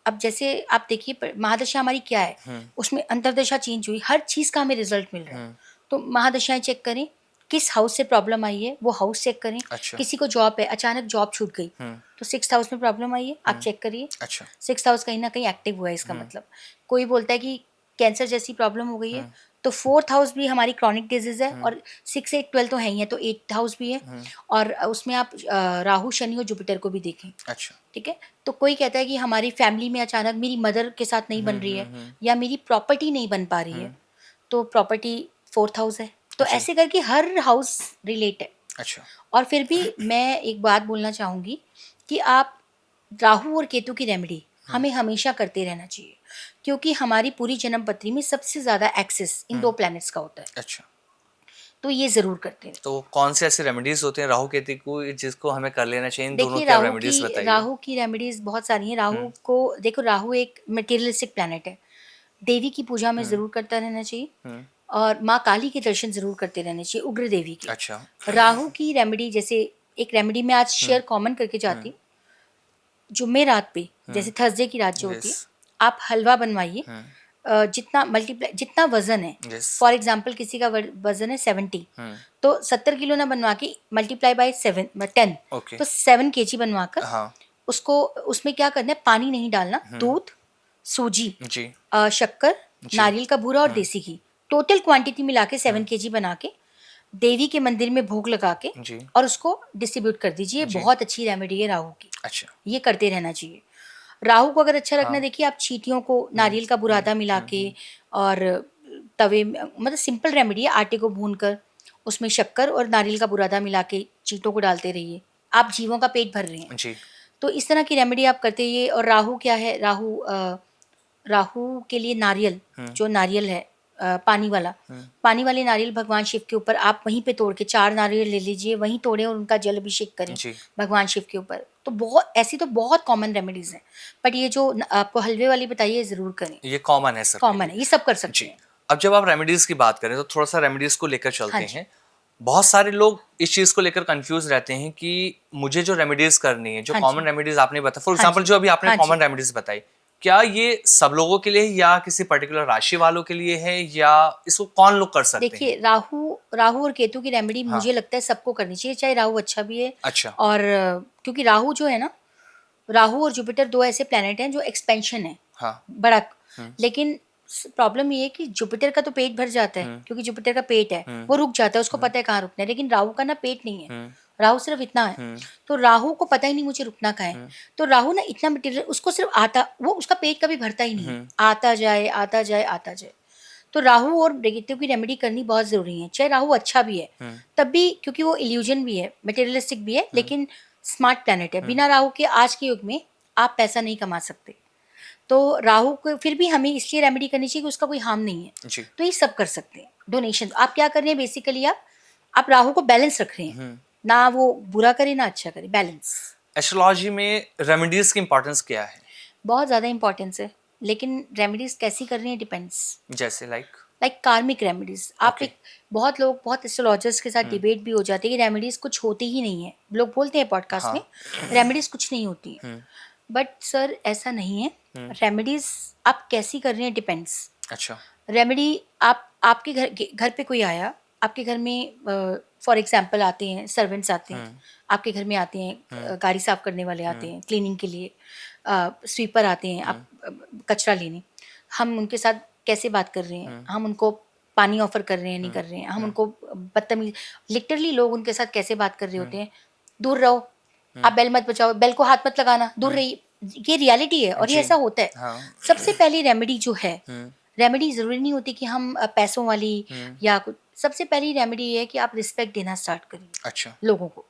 अब जैसे आप देखिए, महादशा हमारी क्या है, उसमें अंतरदशा चेंज हुई, हर चीज़ का हमें रिजल्ट मिल रहा है। तो महादशाएं चेक करें, किस हाउस से प्रॉब्लम आई है, वो हाउस चेक करें। अच्छा। किसी को जॉब है, अचानक जॉब छूट गई, तो 6th हाउस में प्रॉब्लम आई है, आप चेक करिए। अच्छा। 6th हाउस कहीं ना कहीं एक्टिव हुआ है, इसका मतलब। कोई बोलता है कि कैंसर जैसी प्रॉब्लम हो गई है, तो 4th हाउस भी हमारी क्रॉनिक डिजीज है, और 6, 8, 12 तो है ही है, तो 8th हाउस भी है। और उसमें आप राहु, शनि और जुपिटर को भी देखें, अच्छा। ठीक है। तो कोई कहता है कि हमारी फैमिली में अचानक मेरी मदर के साथ नहीं बन रही है, या मेरी प्रॉपर्टी नहीं बन पा रही है, तो प्रॉपर्टी 4th हाउस है। तो जी। ऐसे करके हर हाउस रिलेट है। अच्छा। और फिर भी मैं एक बात बोलना चाहूँगी कि आप राहु और केतु की रेमेडी हमें हमेशा करते रहना चाहिए, क्योंकि हमारी पूरी जन्म पत्री में सबसे ज़्यादा एक्सेस इन 2 प्लैनेट्स का होता है, अच्छा। तो ये ज़रूर करते हैं। तो कौन से ऐसे रेमेडीज होते हैं राहु केतु को जिसको हमें कर लेना चाहिए? इन दोनों की आप रेमेडीज बताइए। राहु की रेमेडीज बहुत सारी हैं। राहु को देखो, राहु एक मटेरियलिस्टिक प्लैनेट है, देवी की पूजा में ज़रूर करता रहना चाहिए, और माँ काली के दर्शन ज़रूर करते रहने चाहिए, उग्र देवी के। अच्छा। राहु की रेमेडी, जैसे एक रेमेडी मैं आज शेयर कॉमन करके जाती हूँ, जुम्मे रात पे, जैसे थर्सडे की रात जो होती है, यस। आप हलवा बनवाइए, जितना मल्टीप्लाई, जितना वजन है, यस। फॉर एग्जाम्पल किसी का वजन है 70, तो 70 किलो ना बनवा के मल्टीप्लाई बाय 10, ओके। तो 7 kg बनवा कर हाँ। उसको, उसमें क्या करना है, पानी नहीं डालना, दूध, सूजी, जी। शक्कर, जी। नारियल का बूरा और देसी घी, टोटल क्वांटिटी मिला के 7 kg बना के देवी के मंदिर में भोग लगा के जी। और उसको डिस्ट्रीब्यूट कर दीजिए। जी। बहुत अच्छी रेमेडी है राहु की, अच्छा। ये करते रहना चाहिए। राहु को अगर अच्छा रखना, हाँ। देखिए आप चींटियों को नारियल का बुरादा मिला के और तवे में, मतलब सिंपल रेमेडी है, आटे को भून कर उसमें शक्कर और नारियल का बुरादा मिला के चींटों को डालते रहिए, आप जीवों का पेट भर रहे हैं। जी। तो इस तरह की रेमेडी आप करते रहिए। और राहु क्या है, राहु के लिए नारियल, जो नारियल है पानी वाला, पानी वाले नारियल भगवान शिव के ऊपर आप वहीं पे तोड़ के 4 नारियल ले लीजिए, वहीं तोड़ें और उनका जल अभिषेक करें जी। भगवान शिव के ऊपर। तो बहुत ऐसी तो बहुत कॉमन रेमेडीज हैं, बट ये जो आपको हलवे वाली बताइए ये जरूर करें, ये कॉमन है सर। कॉमन है, ये सब कर सकते जी। हैं। अब जब आप रेमेडीज की बात करें तो थोड़ा सा रेमेडीज को लेकर हाँ चलते जी। हैं। बहुत सारे लोग इस चीज को लेकर कंफ्यूज रहते हैं कि मुझे जो रेमेडीज करनी है, जो हाँ कॉमन जी। रेमेडीज आपने बताया, फॉर हाँ एग्जांपल जी। जो अभी आपने हाँ जी। कॉमन रेमेडीज बताई, क्या ये सब लोगों के लिए है या किसी पर्टिकुलर राशि वालों के लिए है, या इसको कौन लोग कर सकते हैं? देखिए राहु और केतु की रेमेडी हाँ। मुझे लगता है सबको करनी चाहिए, चाहे राहु अच्छा भी है। अच्छा। और क्योंकि राहु जो है ना, राहु और जुपिटर 2 ऐसे प्लैनेट हैं जो एक्सपेंशन है, हाँ। बड़ा। लेकिन प्रॉब्लम ये है कि जुपिटर का तो पेट भर जाता है, क्योंकि जुपिटर का पेट है, वो रुक जाता है, उसको पता है कहाँ रुकना है। लेकिन राहु का ना पेट नहीं है, राहु सिर्फ इतना है। तो राहु को पता ही नहीं मुझे रुकना कहाँ है। तो राहु ना इतना मटेरियल, उसको सिर्फ आता, वो उसका पेट कभी भरता ही नहीं है, आता जाए आता जाए आता जाए। तो राहु और नेगेटिव की रेमेडी करनी बहुत जरूरी है, चाहे राहु अच्छा भी है तब भी, क्योंकि वो इल्यूजन भी है, मटेरियलिस्टिक भी है, लेकिन स्मार्ट प्लैनेट है। बिना राहु के आज के युग में आप पैसा नहीं कमा सकते। तो राहु को फिर भी हमें इसलिए रेमेडी करनी चाहिए कि उसका कोई हार्म नहीं है। जी। तो ये सब कर सकते हैं। डोनेशन आप क्या कर रहे हैं, बेसिकली आप राहु को बैलेंस रख रहे हैं, ना वो बुरा करे ना अच्छा करे, बैलेंस। एस्ट्रोलॉजी में रेमेडीज की इंपॉर्टेंस क्या है? बहुत ज़्यादा इंपॉर्टेंस है, लेकिन रेमेडीज कैसी कर रही हैं डिपेंड्स। जैसे लाइक कार्मिक रेमेडीज, आप Okay. एक बहुत लोग, बहुत एस्ट्रोलॉजर्स के साथ डिबेट भी हो जाती है कि रेमेडीज कुछ होती ही नहीं है। लोग बोलते हैं पॉडकास्ट हाँ। में रेमेडीज कुछ नहीं होती, बट सर ऐसा नहीं है। रेमेडीज आप कैसी कर रहे हैं डिपेंड्स। अच्छा। रेमेडी आपके घर पे कोई आया, आपके घर में फॉर एग्जांपल आते हैं सर्वेंट्स, आते हैं आपके घर में, आते हैं गाड़ी साफ करने वाले आते हैं क्लीनिंग के लिए, स्वीपर आते हैं आप कचरा लेने। हम उनके साथ कैसे बात कर रहे हैं, हम उनको पानी ऑफर कर रहे हैं नहीं कर रहे हैं, हम उनको बदतमीज, लिटरली लोग उनके साथ कैसे बात कर रहे होते हैं, दूर रहो, आप बेल मत बजाओ, बेल को हाथ मत लगाना, दूर रहिए। ये रियलिटी है और ये ऐसा होता है। हाँ। सबसे पहली रेमेडी जो है, रेमेडी जरूरी नहीं होती कि हम पैसों वाली या कुछ। सबसे पहली रेमेडी ये है कि आप रिस्पेक्ट देना स्टार्ट करिए। अच्छा। लोगों को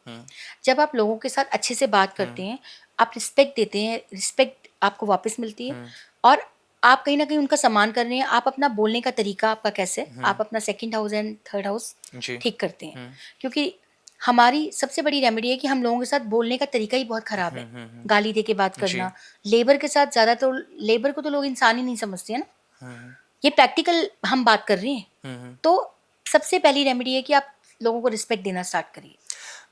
जब आप लोगों के साथ अच्छे से बात करते हैं, आप रिस्पेक्ट देते हैं, रिस्पेक्ट आपको वापस मिलती है, और आप कहीं ना कहीं उनका सम्मान कर रहे हैं। आप अपना बोलने का तरीका आपका कैसे, आप अपना second house and third house ठीक करते हैं। क्योंकि हमारी सबसे बड़ी रेमेडी है कि हम लोगों के साथ बोलने का तरीका ही बहुत खराब है। गाली दे के बात करना, लेबर के साथ ज्यादा, तो लेबर को तो लोग इंसान ही नहीं समझते हैं ना, ये प्रैक्टिकल हम बात कर रहे हैं। तो सबसे पहली रेमेडी है कि आप लोगों को रिस्पेक्ट देना स्टार्ट करिए।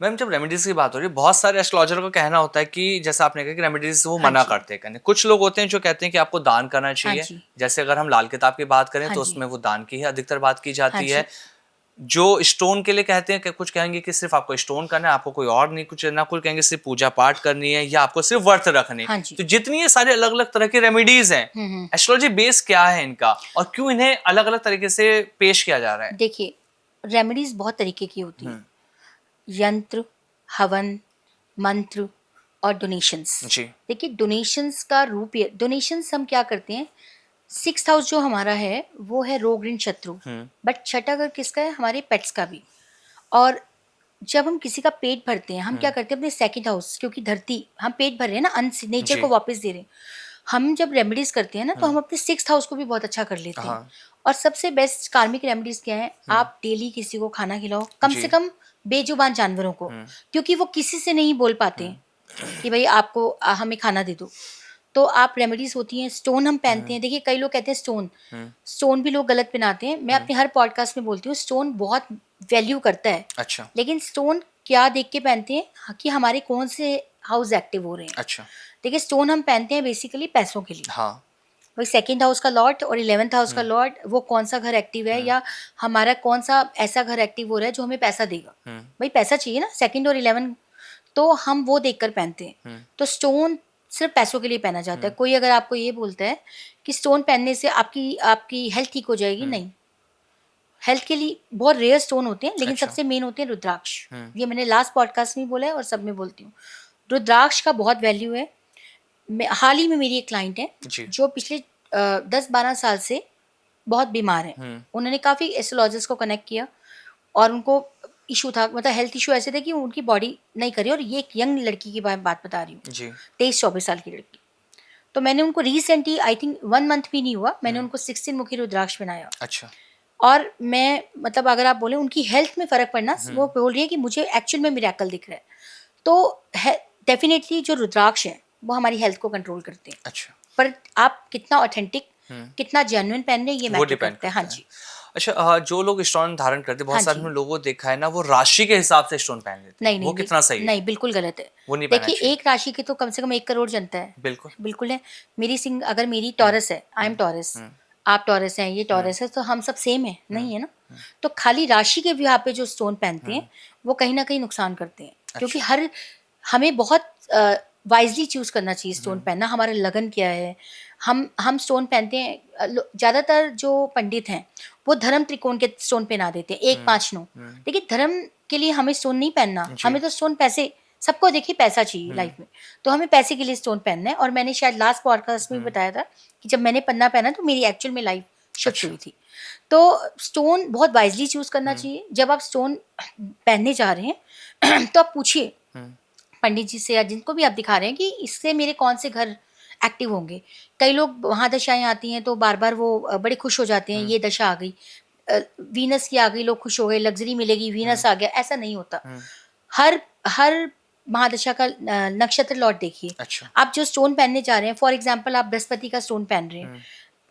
मैम, जब रेमेडीज की बात हो रही है, बहुत सारे एस्ट्रोलॉजर का कहना होता है कि जैसा आपने कहा कि रेमेडीज वो हाँ मना जी। करते हैं करने। कुछ लोग होते हैं जो कहते हैं कि आपको दान करना हाँ चाहिए। जी। जैसे अगर हम लाल किताब की बात करें हाँ तो जी। उसमें वो दान की ही अधिकतर बात की हाँ जाती जी। है। जो स्टोन के लिए कहते हैं कि कुछ कहेंगे कि सिर्फ आपको स्टोन करना है, आपको कोई और नहीं कुछ ना, कुछ कहेंगे सिर्फ पूजा पाठ करनी है या आपको सिर्फ व्रत रखने। हाँ जी। तो जितनी ये सारे अलग अलग तरह की रेमेडीज हैं, एस्ट्रोलॉजी बेस क्या है इनका और क्यों इन्हें अलग अलग तरीके से पेश किया जा रहा है? देखिए, रेमेडीज बहुत तरीके की होती है, यंत्र, हवन, मंत्र और डोनेशंस। जी। देखिए, डोनेशंस का रूप, ये डोनेशंस हम क्या करते हैं, 6th हाउस जो हमारा है वो है रोग ऋण शत्रु, बट छठा घर किसका है, हमारे पेट्स का भी। और जब हम किसी का पेट भरते हैं, हम क्या करते हैं अपने सेकंड हाउस, क्योंकि धरती हम पेट भर रहे हैं ना, अन्न से नेचर जी। को वापस दे रहे हैं। हम जब रेमेडीज करते हैं ना, तो हम अपने 6th हाउस को भी बहुत अच्छा कर लेते हैं। हाँ। और सबसे बेस्ट कार्मिक रेमेडीज क्या है, आप डेली किसी को खाना खिलाओ, कम जी। से कम बेजुबान जानवरों को, क्योंकि वो किसी से नहीं बोल पाते कि भाई आपको हमें खाना दे दो। तो आप रेमेडीज होती हैं। स्टोन हम पहनते हैं, देखिए कई लोग कहते हैं स्टोन भी लोग गलत पहनाते हैं। मैं अपने हर पॉडकास्ट में बोलती हूँ स्टोन बहुत वैल्यू करता है। अच्छा। लेकिन स्टोन क्या देख के पहनते हैं कि हमारे कौन से हाउस एक्टिव हो रहे हैं। अच्छा। देखिए, स्टोन हम पहनते हैं बेसिकली पैसों के लिए। हाँ। भाई सेकंड हाउस का लॉर्ड और 11th हाउस का लॉर्ड, वो कौन सा घर एक्टिव है, या हमारा कौन सा ऐसा घर एक्टिव हो रहा है जो हमें पैसा देगा। भाई पैसा चाहिए ना, सेकंड और 11, तो हम वो देखकर पहनते हैं। तो स्टोन सिर्फ पैसों के लिए पहना जाता है। कोई अगर आपको ये बोलता है कि स्टोन पहनने से आपकी हेल्थ ठीक हो जाएगी, नहीं, हेल्थ के लिए बहुत रेयर स्टोन होते हैं, लेकिन अच्छा। सबसे मेन होते हैं रुद्राक्ष। ये मैंने लास्ट पॉडकास्ट में बोला है और सब में बोलती हूँ, रुद्राक्ष का बहुत वैल्यू है। हाल ही में मेरी एक क्लाइंट है जी। जो पिछले 10-12 साल से बहुत बीमार है। उन्होंने काफ़ी एस्ट्रोलॉजर्स को कनेक्ट किया और उनको इशू था, मतलब हेल्थ इशू ऐसे थे कि उनकी बॉडी नहीं करी। और ये एक यंग लड़की की बात बता रही हूँ, जी। 23-24 साल की लड़की। तो मैंने उनको रिसेंटली, आई थिंक 1 मंथ भी नहीं हुआ, मैंने उनको 16 मुखी रुद्राक्ष बनाया। अच्छा। और मैं, मतलब अगर आप बोले उनकी हेल्थ में फ़र्क पड़ना, वो बोल रही है कि मुझे एक्चुअल में मिरेकल दिख रहा है। तो डेफिनेटली जो रुद्राक्ष है वो हमारी हेल्थ को कंट्रोल करते हैं। अच्छा। पर आप कितना ऑथेंटिक, कितना जेन्युइन पहन रहे हैं, ये वो मैटर डिपेंड करता है। हाँ करता है। जी। अच्छा, जो लोग स्टोन धारण करते हैं, बहुत हाँ सारे जी। में लोगों को देखा है ना, वो राशि के हिसाब से स्टोन पहन लेते हैं। नहीं वो नहीं कितना सही है? नहीं, बिल्कुल गलत है। वो नहीं पहनना देखिए, चाहिए। एक राशि के तो कम से कम 1 करोड़ जनता है। बिल्कुल। बिल्कुल है। मेरी सिंह, अगर मेरी टॉरस है, आई एम टॉरस, आप टॉरस हैं, ये टॉरस है, तो हम सब सेम है नहीं, है ना? तो खाली राशि के यहाँ पे जो स्टोन पहनते हैं वो कहीं ना कहीं नुकसान करते हैं, क्योंकि हमें बहुत वाइजली चूज करना चाहिए स्टोन पहनना। हमारा लगन क्या है, हम स्टोन पहनते हैं। ज़्यादातर जो पंडित हैं वो धर्म त्रिकोण के स्टोन पहना देते हैं, 1 5 9। देखिए, धर्म के लिए हमें स्टोन नहीं पहनना, हमें तो स्टोन पैसे, सबको देखिए पैसा चाहिए लाइफ में, तो हमें पैसे के लिए स्टोन पहनना है। और मैंने शायद लास्ट पॉडकास्ट में भी बताया था कि जब मैंने पन्ना पहना तो मेरी एक्चुअल में लाइफ शिफ्ट हुई थी। तो स्टोन बहुत वाइजली चूज करना चाहिए। जब आप स्टोन पहनने जा रहे हैं तो आप पूछिए पंडित जी से या जिनको भी आप दिखा रहे हैं कि इससे मेरे कौन से घर एक्टिव होंगे। कई लोग वहाँ दशाएं आती हैं तो बार बार वो बड़े खुश हो जाते हैं, ये दशा आ गई, वीनस की आ गई, लोग खुश हो गए, लग्जरी मिलेगी, वीनस आ गया। ऐसा नहीं होता। हर हर महादशा का नक्षत्र लॉट देखिए। अच्छा। आप जो स्टोन पहनने जा रहे हैं, फॉर एग्जाम्पल आप बृहस्पति का स्टोन पहन रहे हैं,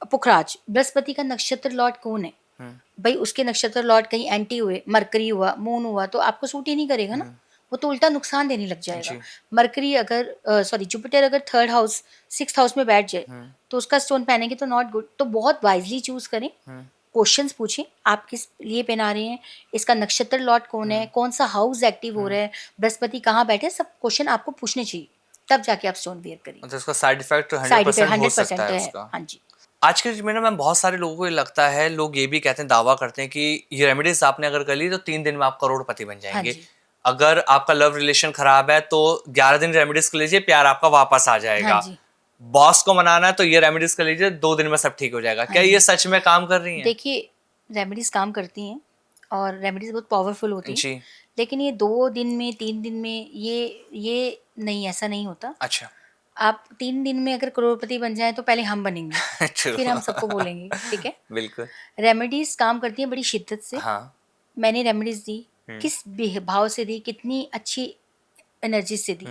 पुखराज, बृहस्पति का नक्षत्र लॉट कौन है भाई? उसके नक्षत्र लॉट कहीं एंटी हुए, मरकरी हुआ, मून हुआ, तो आपको सूट ही नहीं करेगा ना, वो तो उल्टा नुकसान देने लग जाएगा। मरकरी अगर जुपिटर अगर 3rd हाउस 6th हाउस में बैठ जाए तो उसका स्टोन पहनेंगे तो नॉट गुड। तो बहुत वाइजली चूज करें, क्वेश्चंस पूछें आप किस लिए पहना रहे हैं, इसका नक्षत्र लॉट कौन है, कौन सा हाउस एक्टिव हो रहा है, बृहस्पति कहाँ बैठे, सब क्वेश्चन आपको पूछने चाहिए, तब जाके आप स्टोन वेयर करिए। मतलब उसका साइड इफेक्ट तो साइड 100% इफेक्ट हो सकता 100% है है। उसका। हाँ जी। आज के समय में बहुत सारे लोगों को ये लगता है, लोग ये भी कहते हैं, दावा करते हैं कि ये रेमेडीज आपने अगर कर ली तो 3 दिन में आप करोड़पति बन हाँ जाएंगे। जी। अगर आपका लव रिलेशन खराब है तो 11 दिन रेमेडीज कर लीजिए, प्यार आपका वापस आ हाँ जाएगा। जी। बॉस को मनाना है तो ये रेमेडीज कर लीजिए, 2 दिन में सब ठीक हो जाएगा। हाँ क्या जी। ये सच में काम कर रही हैं? देखिए, रेमेडीज काम करती हैं और रेमेडीज बहुत पावरफुल होती हैं, जी। लेकिन ये 2 दिन में, 3 दिन में, ये नहीं, ऐसा नहीं होता। अच्छा। आप 3 दिन में अगर करोड़पति बन जाए तो पहले हम बनेंगे, फिर हम सबको बोलेंगे, ठीक है? बिल्कुल। रेमेडीज काम करती हैं बड़ी शिद्दत से। हाँ। मैंने रेमेडीज दी, किस भाव से दी, कितनी अच्छी एनर्जी से दी,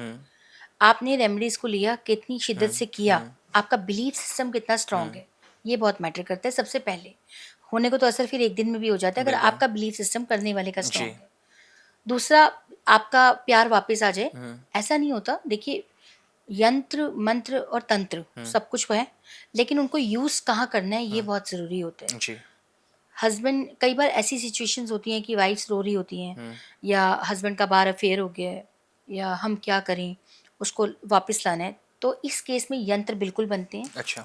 आपने रेमेडीज को लिया, कितनी शिद्दत से किया, आपका बिलीफ सिस्टम कितना स्ट्रांग है, ये बहुत मैटर करता है। सबसे पहले होने को तो असर फिर 1 दिन में भी हो जाता है अगर बिल्कुल। आपका बिलीफ सिस्टम करने वाले का स्ट्रांग जी। है। दूसरा, आपका प्यार वापस आ जाए, ऐसा नहीं होता। देखिए, यंत्र मंत्र और तंत्र सब कुछ है, लेकिन उनको यूज कहाँ करना है ये बहुत जरूरी होता है। जी। हस्बैंड, कई बार ऐसी सिचुएशंस होती हैं कि वाइफ्स रो रही होती हैं या हस्बैंड का बार अफेयर हो गया है, या हम क्या करें, उसको वापस लाना है, तो इस केस में यंत्र बिल्कुल बनते हैं। अच्छा।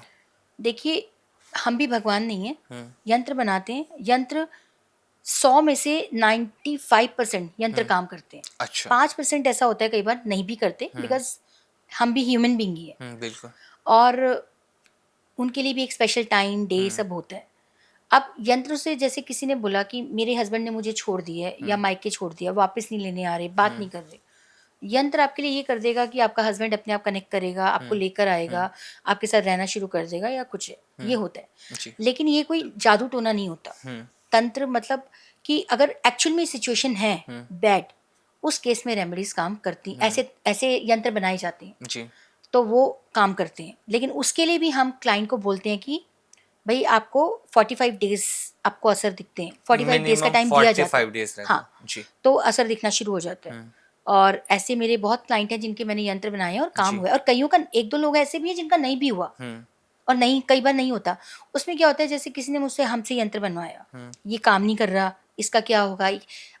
देखिए, हम भी भगवान नहीं है, यंत्र बनाते हैं। यंत्र 100 में से 95% यंत्र काम करते हैं। अच्छा। 5% ऐसा होता है कई बार नहीं भी करते, बिकॉज हम भी ह्यूमन बींग ही है, बिल्कुल। और उनके लिए भी एक स्पेशल टाइम, डे सब होता है। अब यंत्र से, जैसे किसी ने बोला कि मेरे हस्बैंड ने मुझे छोड़ दिया है या मायके छोड़ दिया, वापस नहीं लेने आ रहे, बात नहीं कर रहे, यंत्र आपके लिए ये कर देगा कि आपका हस्बैंड अपने आप कनेक्ट करेगा, आपको लेकर आएगा, आपके साथ रहना शुरू कर देगा या कुछ है, ये होता है। जी। लेकिन ये कोई जादू टोना नहीं होता। तंत्र मतलब कि अगर एक्चुअल में सिचुएशन है बैड, उस केस में रेमेडीज काम करती, ऐसे ऐसे यंत्र बनाए जाते हैं जी। तो वो काम करते हैं। लेकिन उसके लिए भी हम क्लाइंट को बोलते हैं कि भाई आपको 45 डेज आपको असर दिखते हैं, 45 डेज का मिनिमम टाइम दिया जाता 45 है। डेज रहता हाँ, है। जी। तो असर दिखना शुरू हो जाता है। और ऐसे मेरे बहुत क्लाइंट हैं जिनके मैंने यंत्र बनाए हैं और काम जी। हुआ है, और कईयों का, 1-2 लोग ऐसे भी हैं जिनका नहीं भी हुआ, और नहीं, कई बार नहीं होता। उसमें क्या होता है, जैसे किसी ने मुझसे हमसे यंत्र बनवाया, ये काम नहीं कर रहा, इसका क्या होगा।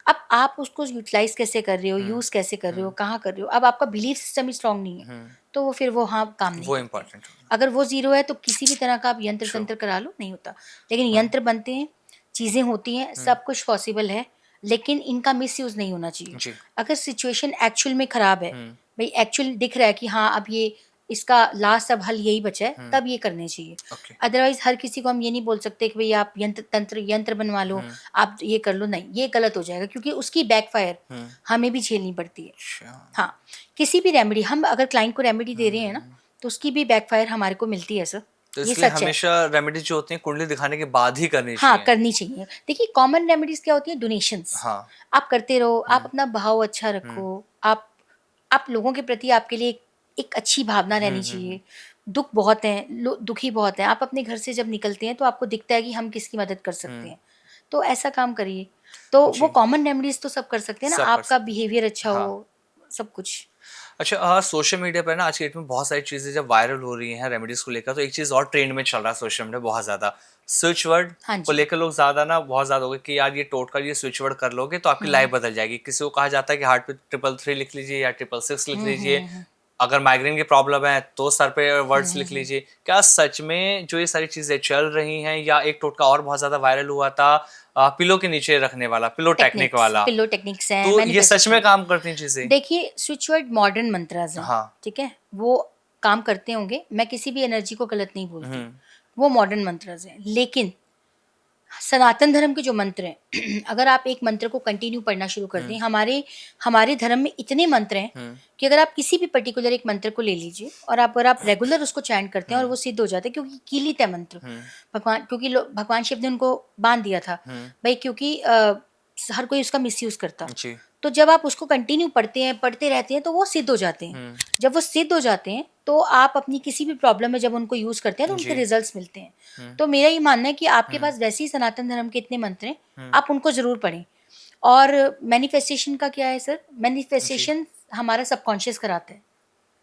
अब आप उसको यूटिलाइज कैसे कर रहे हो, यूज कैसे कर रहे हो, कहाँ कर रहे हो। अब आपका बिलीफ सिस्टम ही स्ट्रांग नहीं है तो वो फिर वो हाँ काम नहीं वो करते हैं। इम्पोर्टेंट। अगर वो जीरो है तो किसी भी तरह का आप यंत्र तंत्र करा लो, नहीं होता। लेकिन यंत्र बनते हैं, चीज़ें होती हैं, सब कुछ पॉसिबल है, लेकिन इनका मिसयूज़ नहीं होना चाहिए। जी। अगर सिचुएशन एक्चुअल में ख़राब है, हम्म। भाई एक्चुअल दिख रहा है कि हाँ अब ये इसका लास्ट अब हल यही बचा है, तब ये करने चाहिए। ओके। अदरवाइज हर किसी को हम ये नहीं बोल सकते कि भाई आप यंत्र बनवा लो, आप ये कर लो, नहीं, ये गलत हो जाएगा क्योंकि उसकी बैकफायर हमें भी झेलनी पड़ती है। अच्छा। हाँ, किसी भी रेमेडी हम अगर क्लाइंट को रेमेडी दे रहे हैं ना, तो उसकी भी बैकफायर हमारे को मिलती है सर, तो ये इसलिए सच है। हमेशा रेमेडीज जो होती हैं कुंडली दिखाने के बाद ही करनी हाँ, चाहिए। करनी चाहिए। देखिए कॉमन रेमेडीज़ क्या होती हैं, डोनेशंस। हाँ। आप करते रहो, आप अपना भाव अच्छा रखो, आप लोगों के प्रति आपके लिए एक अच्छी भावना रहनी चाहिए। दुःख बहुत हैं, लो दुखी बहुत हैं, आप अपने घर से जब निकलते हैं तो आपको दिखता है कि हम किसकी मदद कर सकते हैं, तो ऐसा काम करिए। तो वो जी। कॉमन रेमेडीज़ तो सब कर सकते हैं ना, सब कर आपका सकते बिहेवियर अच्छा हैं। हाँ। हो, सब कुछ। अच्छा, सोशल मीडिया पर ना आज की डेट में बहुत सारी चीज़ें जब वायरल हो रही हैं रेमेडीज को लेकर, तो एक चीज़ और ट्रेंड में चल रहा है सोशल मीडिया बहुत ज़्यादा, स्विच वर्ड हाँ को जी। लेकर लोग ज़्यादा ना बहुत ज़्यादा हो गए कि यार ये टोटका ये स्विच वर्ड कर लोगे तो आपकी लाइफ बदल जाएगी। किसी को कहा जाता है कि हार्ट पे 333 लिख लीजिए या 666 लिख लीजिए, अगर माइग्रेन की प्रॉब्लम है तो सर पे वर्ड्स लिख लीजिए। क्या सच में जो ये सारी चीज़ें चल रही हैं, या एक टोटका और बहुत ज़्यादा वायरल हुआ था पिलो के नीचे रखने वाला, पिलो टेक्निक टेक्निक्स, वाला, पिलो टेक्निक्स हैं, तो ये सच में मैनिफेस्टेशन। काम करती हैं चीज़ें? देखिए स्विच वर्ड मॉडर्न मंत्रास हैं, हाँ। ठीक है, वो काम करते होंगे, मैं किसी भी एनर्जी को गलत नहीं बोलती, हम्म। वो मॉडर्न मंत्रास हैं। लेकिन सनातन धर्म के जो मंत्र हैं अगर आप एक मंत्र को कंटिन्यू पढ़ना शुरू कर दें, हमारे हमारे धर्म में इतने मंत्र हैं कि अगर आप किसी भी पर्टिकुलर एक मंत्र को ले लीजिए और अगर आप रेगुलर उसको चैंट करते हैं और वो सिद्ध हो जाते हैं, क्योंकि कीलित है मंत्र। भगवान, क्योंकि भगवान शिव ने उनको बांध दिया था भाई, क्योंकि हर कोई उसका मिसयूज करता। जी। तो जब आप उसको कंटिन्यू पढ़ते हैं, पढ़ते रहते हैं, तो वो सिद्ध हो जाते हैं। जब वो सिद्ध हो जाते हैं तो आप अपनी किसी भी प्रॉब्लम में जब उनको यूज करते हैं तो उनके जी। रिजल्ट्स मिलते हैं। तो मेरा ये मानना है कि आपके पास वैसे ही सनातन धर्म के इतने मंत्र हैं, आप उनको जरूर पढ़ें। और मैनिफेस्टेशन का क्या है सर, जी। मैनिफेस्टेशन हमारा सबकॉन्शियस कराता है।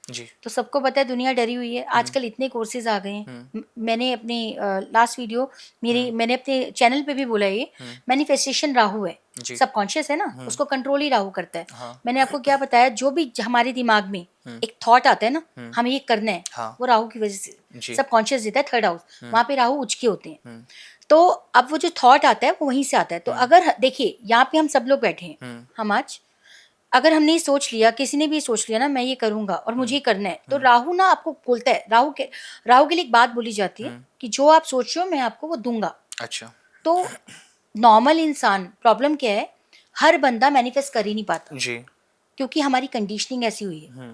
जी। तो सबको पता है दुनिया डरी हुई है, आजकल इतने कोर्सेज आ गए हैं। मैंने अपने लास्ट वीडियो मैंने अपने चैनल पे भी बोला, ये मैनिफेस्टेशन राहु है, जी। सबकॉन्शियस है ना, उसको कंट्रोल ही राहु करता है। हाँ। मैंने आपको क्या बताया, जो भी हमारे दिमाग में एक थॉट आता है ना, हमें ये करना है, हाँ। वो राहु की वजह से जी। सबकॉन्शियस देता है, थर्ड हाउस, वहाँ पे राहु उचके होते हैं। तो अब वो जो थॉट आता है वो वहीं से आता है। तो अगर देखिए यहाँ पे हम सब लोग बैठे हैं, हम आज अगर हमने ये सोच लिया, किसी ने भी सोच लिया ना मैं ये करूंगा और मुझे ये करना है, तो राहु ना आपको बोलता है, राहु के लिए एक बात बोली जाती है कि जो आप सोच रहे हो मैं आपको वो दूंगा। अच्छा। तो नॉर्मल इंसान, प्रॉब्लम क्या है, हर बंदा मैनिफेस्ट कर ही नहीं पाता जी। क्योंकि हमारी कंडीशनिंग ऐसी हुई है।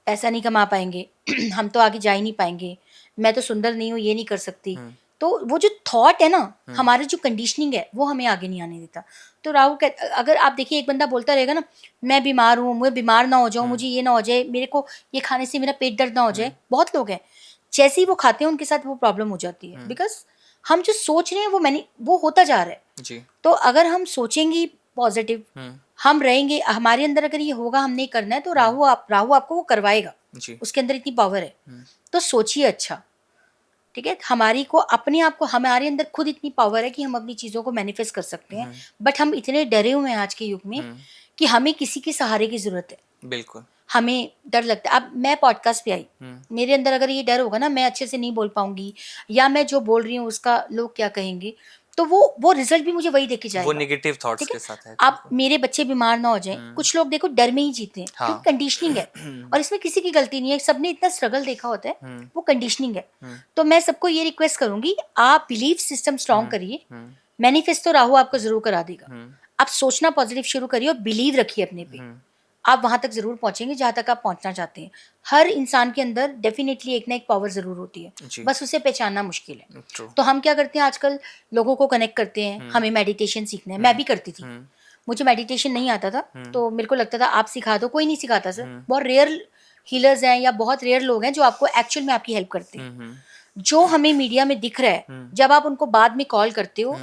पैसा नहीं कमा पाएंगे हम तो आगे जा ही नहीं पाएंगे, मैं तो सुंदर नहीं हूँ, ये नहीं कर सकती। तो वो जो थॉट है ना, हमारी जो कंडीशनिंग है, वो हमें आगे नहीं आने देता। तो राहु अगर आप देखिए, एक बंदा बोलता रहेगा ना मैं बीमार हूँ, मैं बीमार ना हो जाऊँ, मुझे ये ना हो जाए, मेरे को ये खाने से मेरा पेट दर्द ना हो जाए, बहुत लोग हैं जैसे ही वो खाते हैं उनके साथ वो प्रॉब्लम हो जाती है, बिकॉज हम जो सोच रहे हैं वो होता जा रहा है। जी। तो अगर हम सोचेंगे पॉजिटिव, हम रहेंगे, हमारे अंदर अगर ये होगा हमने करना है, तो राहु आपको वो करवाएगा। जी। उसके अंदर इतनी पावर है। तो सोचिए अच्छा, ठीक है, हमारी को अपने आप को, हमारे अंदर खुद इतनी पावर है कि हम अपनी चीज़ों को मैनिफेस्ट कर सकते हैं। बट हम इतने डरे हुए हैं आज के युग में कि हमें किसी के सहारे की जरूरत है। बिल्कुल। हमें डर लगता है। अब मैं पॉडकास्ट पे आई, मेरे अंदर अगर ये डर होगा ना, मैं अच्छे से नहीं बोल पाऊंगी, या मैं जो बोल रही हूँ उसका लोग क्या कहेंगे, तो वो रिजल्ट भी मुझे वही देके वो जाएगा। नेगेटिव थॉट्स ठीक के है, साथ है। आप मेरे बच्चे बीमार ना हो जाएं, कुछ लोग देखो डर में ही जीते हैं हाँ। क्योंकि कंडीशनिंग है और इसमें किसी की गलती नहीं है, सबने इतना स्ट्रगल देखा होता है, वो कंडीशनिंग है। तो मैं सबको ये रिक्वेस्ट करूंगी, आप बिलीफ सिस्टम स्ट्रॉन्ग करिए, मैनिफेस्ट तो राहु आपको जरूर करा देगा। आप सोचना पॉजिटिव शुरू करिए और बिलीव रखिए अपने पे, आप वहां तक जरूर पहुंचेंगे जहां तक आप पहुंचना चाहते हैं। हर इंसान के अंदर डेफिनेटली एक ना एक पावर जरूर होती है, बस उसे पहचानना मुश्किल है। True. तो हम क्या करते हैं आजकल, लोगों को कनेक्ट करते हैं, हमें मेडिटेशन सीखना है, मैं भी करती थी, मुझे मेडिटेशन नहीं आता था, तो मेरे को लगता था आप सिखा दो, कोई नहीं सिखाता सर, बहुत रेयर हीलर्स हैं या बहुत रेयर लोग हैं जो आपको एक्चुअल में आपकी हेल्प करते हैं। जो हमें मीडिया में दिख रहा है, जब आप उनको बाद में कॉल करते हो,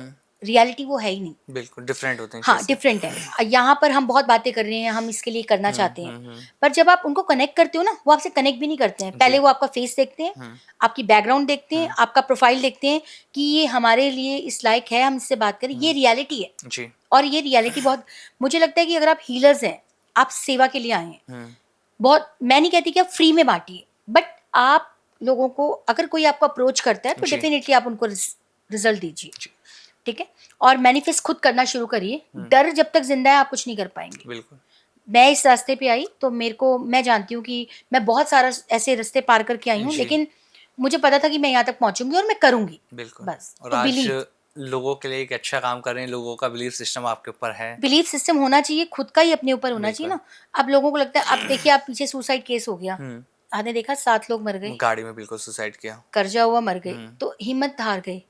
रियलिटी वो है ही नहीं, बिल्कुल डिफरेंट होते हैं हाँ चीज़ें। डिफरेंट है। यहाँ पर हम बहुत बातें कर रहे हैं, हम इसके लिए करना चाहते हैं, पर जब आप उनको कनेक्ट करते हो ना, वो आपसे कनेक्ट भी नहीं करते हैं। पहले वो आपका फेस देखते हैं, आपकी बैकग्राउंड देखते हैं, आपका प्रोफाइल देखते हैं कि ये हमारे लिए इस लायक है, हम इससे बात करें, ये रियलिटी है। जी। और ये रियलिटी बहुत, मुझे लगता है कि अगर आप हीलर्स हैं, आप सेवा के लिए आए हैं, बहुत, मैं नहीं कहती कि आप फ्री में बांटिए, बट आप लोगों को, अगर कोई आपको अप्रोच करता है तो जी। डेफिनेटली आप उनको रिजल्ट दीजिए। ठीक है, और मैनिफेस्ट खुद करना शुरू करिए। डर जब तक जिंदा है आप कुछ नहीं कर पाएंगे। बिल्कुल। मैं इस रास्ते पे आई तो मैं जानती हूँ कि मैं बहुत सारा ऐसे रास्ते पार करके आई हूँ, जी। लेकिन मुझे पता था कि मैं यहाँ तक पहुंचूंगी और मैं करूंगी। बिल्कुल। बस और तो आज बिलीव लोगों के लिए एक अच्छा काम कर रहे हैं, लोगों का बिलीफ सिस्टम आपके ऊपर है। बिलीफ सिस्टम होना चाहिए, खुद का ही अपने ऊपर होना चाहिए बिल्कुल। ना। अब लोगों को लगता है, अब देखिए आप पीछे सुसाइड केस हो गया, आपने देखा 7 लोग मर गए, गाड़ी में बिल्कुल सुसाइड किया। कर्जा हुआ मर गए, तो हिम्मत हार गए।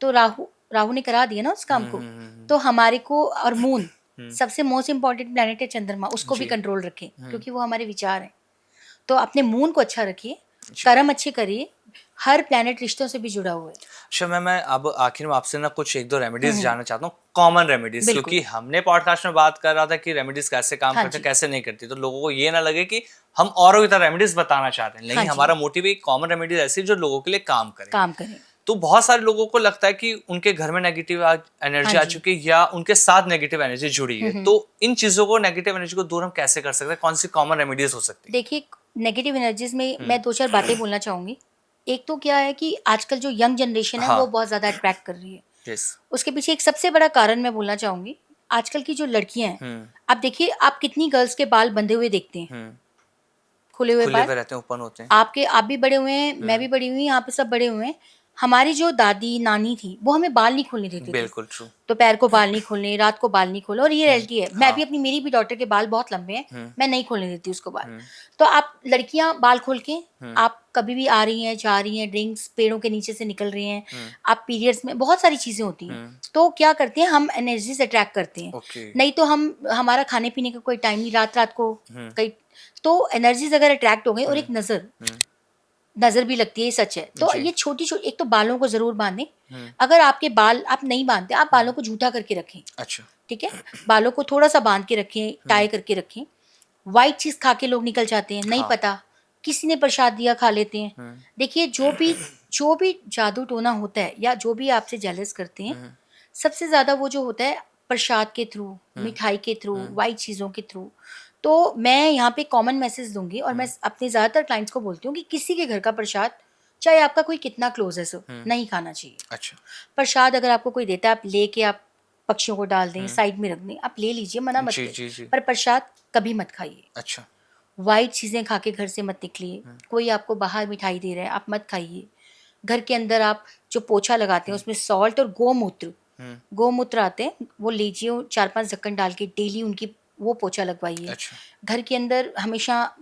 तो राहु राहु ने करा दिया ना उस काम को। तो हमारे को, और मून सबसे मोस्ट इम्पॉर्टेंट प्लैनेट है, चंद्रमा, उसको भी जी। कंट्रोल रखें क्योंकि वो हमारे विचार हैं। तो अपने मून को अच्छा रखिए, कर्म अच्छे करिए। हर प्लैनेट रिश्तों से भी जुड़ा हुआ है। अच्छा मैं अब आखिर में आपसे ना कुछ एक दो रेमेडीज जानना चाहता हूँ, कॉमन रेमेडीज, बिल्कुल। क्योंकि हमने पॉडकास्ट में बात कर रहा था कि रेमेडीज कैसे काम हाँ करते हैं जी। कैसे नहीं करती, तो लोगों को ये ना लगे कि हम औरों की तरह रेमेडीज बताना चाहते हैं, हाँ नहीं, जी। हमारा मोटिव एक कॉमन रेमेडीज ऐसी जो लोगों के लिए काम करे। काम करें। तो बहुत सारे लोगों को लगता है कि उनके घर में नेगेटिव एनर्जी हाँ आ जी। चुकी है या उनके साथ नेगेटिव एनर्जी जुड़ी है, तो इन चीजों को, नेगेटिव एनर्जी को दूर हम कैसे कर सकते हैं, कौन सी कॉमन रेमेडीज हो सकती है? देखिए, नेगेटिव एनर्जीज में मैं 2-4 बातें बोलना चाहूंगी। एक तो क्या है कि आजकल जो यंग जनरेशन है हाँ। वो बहुत ज्यादा अट्रैक्ट कर रही है। यस। उसके पीछे एक सबसे बड़ा कारण मैं बोलना चाहूंगी, आजकल की जो लड़कियां हैं, आप देखिए, आप कितनी गर्ल्स के बाल बंधे हुए देखते हैं, खुले हुए खुले बाल। हुए रहते हैं, ओपन होते हैं। आप भी बड़े हुए हैं, मैं भी बड़ी हुई, यहाँ पे सब बड़े हुए हैं। हमारी जो दादी नानी थी वो हमें बाल नहीं खोलने देती थी। बिल्कुल ट्रू। दोपहर को बाल नहीं खोलने, रात को बाल नहीं खोलने, और ये रियलिटी है। मैं हाँ। भी अपनी, मेरी भी डॉटर के बाल बहुत लंबे हैं, मैं नहीं खोलने देती उसको बाल। तो आप लड़कियां बाल खोल के, आप कभी भी आ रही हैं, जा रही हैं, ड्रिंक्स पेड़ों के नीचे से निकल रही हैं, आप पीरियड्स में, बहुत सारी चीजें होती हैं। तो क्या करते हैं, हम एनर्जीज अट्रैक्ट करते हैं। ओके। नहीं तो हमारा खाने पीने का कोई टाइम नहीं, रात रात को कई, तो एनर्जीज अगर अट्रैक्ट हो गई, और एक नजर भी लगती है, ये सच है। तो जी। ये छोटी छोटी, एक तो बालों को जरूर बांधें। अगर आपके बाल आप नहीं बांधते, आप बालों को झूठा करके रखें, अच्छा। ठीक है, बालों को थोड़ा सा बांध के रखें, टाई करके रखें। व्हाइट चीज खा के लोग निकल जाते हैं, नहीं हाँ। पता किसी ने प्रसाद दिया, खा लेते हैं। देखिए, जो भी जादू टोना होता है, या जो भी आपसे जेलस करते हैं, सबसे ज्यादा वो जो होता है प्रसाद के थ्रू, मिठाई के थ्रू, वाइट चीजों के थ्रू। तो मैं यहाँ पे कॉमन मैसेज दूंगी, और मैं अपने ज्यादातर क्लाइंट्स को बोलती हूँ कि किसी के घर का प्रसाद, चाहे आपका कोई कितना क्लोज है, सो नहीं खाना चाहिए। अच्छा। प्रसाद अगर आपको कोई देता है, आप लेके आप पक्षियों को डाल दें, साइड में रख दें, आप ले लीजिए, मना मत जी, करिए, जी, जी। पर प्रसाद कभी मत खाइए। अच्छा। वाइट चीजें खा के घर से मत निकलिए। कोई आपको बाहर मिठाई दे रहा है, आप मत खाइए। घर के अंदर आप जो पोछा लगाते हैं, उसमें सॉल्ट और गोमूत्र आते हैं, वो लीजिए, 4-5 ढक्कन डाल के डेली उनकी वो पोछा लगवाइए। अच्छा। घर के अंदर हमेशा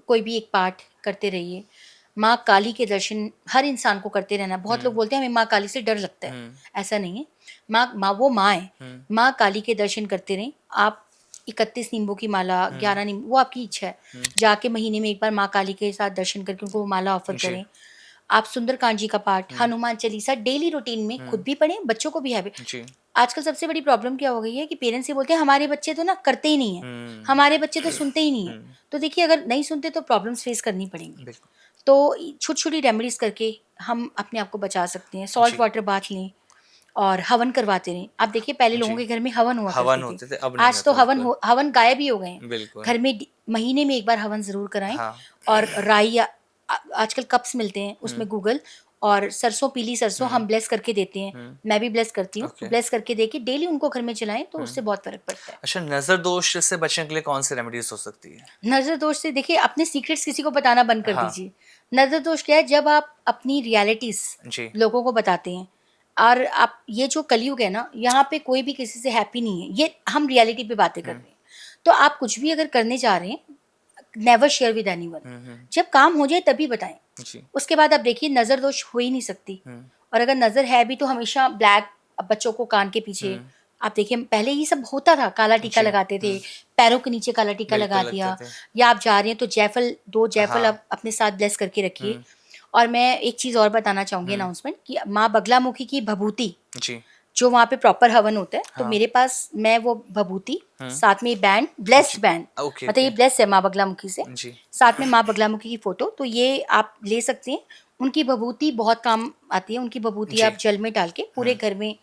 कोई भी एक पाठ करते रहिए। माँ काली के दर्शन हर इंसान को करते रहना। बहुत लोग बोलते हैं हमें माँ काली से डर लगता है, ऐसा नहीं है। वो माँ है, माँ काली के दर्शन करते रहें आप। 31 नींबू की माला, 11 नींबू, वो आपकी इच्छा है। जाके महीने में एक बार माँ काली के साथ दर्शन करके उनको वो माला ऑफर जी। करें। आप सुंदरकांड जी का पाठ, हनुमान चालीसा डेली रूटीन में खुद भी पढ़ें, बच्चों को भी हैबिट। जी। आजकल सबसे बड़ी प्रॉब्लम क्या हो गई है कि पेरेंट्स ये बोलते हैं हमारे बच्चे तो ना करते ही नहीं है, हमारे बच्चे तो सुनते ही नहीं है। तो देखिए, अगर नहीं सुनते तो प्रॉब्लम्स फेस करनी पड़ेंगी। बिल्कुल। तो छोटी छोटी रेमेडीज करके हम अपने आप को बचा सकते हैं। सॉल्ट जी। वाटर बाथ लें और हवन करवाते रहें। आप देखिए, पहले लोगों जी। के घर में हवन हुआ हवन करते होते थे, थे, अब नहीं आज तो होता, बिल्कुल। हवन गायब ही हो गए हैं। बिल्कुल। घर में महीने में एक बार हवन जरूर कराएं। हाँ। और राई आजकल कप्स मिलते हैं, उसमें गूगल और सरसों, पीली सरसों हम ब्लेस करके देते हैं। मैं भी ब्लेस करती हूँ। ओके। ब्लेस करके देके डेली उनको घर में चलाएं, तो उससे बहुत फर्क पड़ता है। अच्छा, नजर दोष से बचने के लिए कौन सी रेमेडीज हो सकती है? नजर दोष से देखिए, अपने सीक्रेट्स किसी को बताना बंद कर हाँ। दीजिए। नजर दोष क्या है, जब आप अपनी रियलिटीज जी। लोगों को बताते हैं। और आप, ये जो कलयुग है ना, यहाँ पे कोई भी किसी से हैप्पी नहीं है, ये हम रियलिटी पे बातें कर रहे हैं। तो आप कुछ भी अगर करने जा रहे हैं, नेवर शेयर विद एनीवन। जब काम हो जाए तभी बताएं। जी। उसके बाद आप देखिए, नजर दोष हो ही नहीं सकती। और अगर नजर है भी तो हमेशा ब्लैक, बच्चों को कान के पीछे, आप देखिए पहले ये सब होता था, काला टीका जी। लगाते थे, पैरों के नीचे काला टीका बिल्कुल लगा लगते दिया। थे। या आप जा रहे हैं तो जायफल, 2 जायफल हाँ। आप अपने साथ ब्लेस करके रखिए। और मैं एक चीज और बताना चाहूंगी अनाउंसमेंट, कि माँ बगलामुखी की भभूति, जी। जो वहाँ पे प्रॉपर हवन होता है, तो हाँ। मेरे पास, मैं वो भभूति, साथ में बैंड, ब्लेस्ड बैंड, ओके, मतलब ये ओके। ब्लेस्ड है माँ बगलामुखी से, जी। साथ में माँ बगलामुखी की फोटो, तो ये आप ले सकते हैं। उनकी भभूति बहुत काम आती है। उनकी भभूति जी। आप जल में डाल के पूरे घर में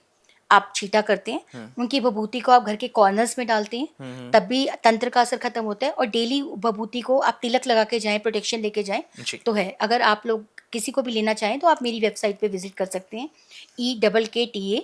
आप छींटा करते हैं। उनकी भभूति को आप घर के कॉर्नर्स में डालते हैं, तब भी तंत्र का असर खत्म होता है। और डेली भभूति को आप तिलक लगा के जाएं, प्रोटेक्शन लेके जाएं, जी। तो है। अगर आप लोग किसी को भी लेना चाहें तो आप मेरी वेबसाइट पे विजिट कर सकते हैं, EKKTA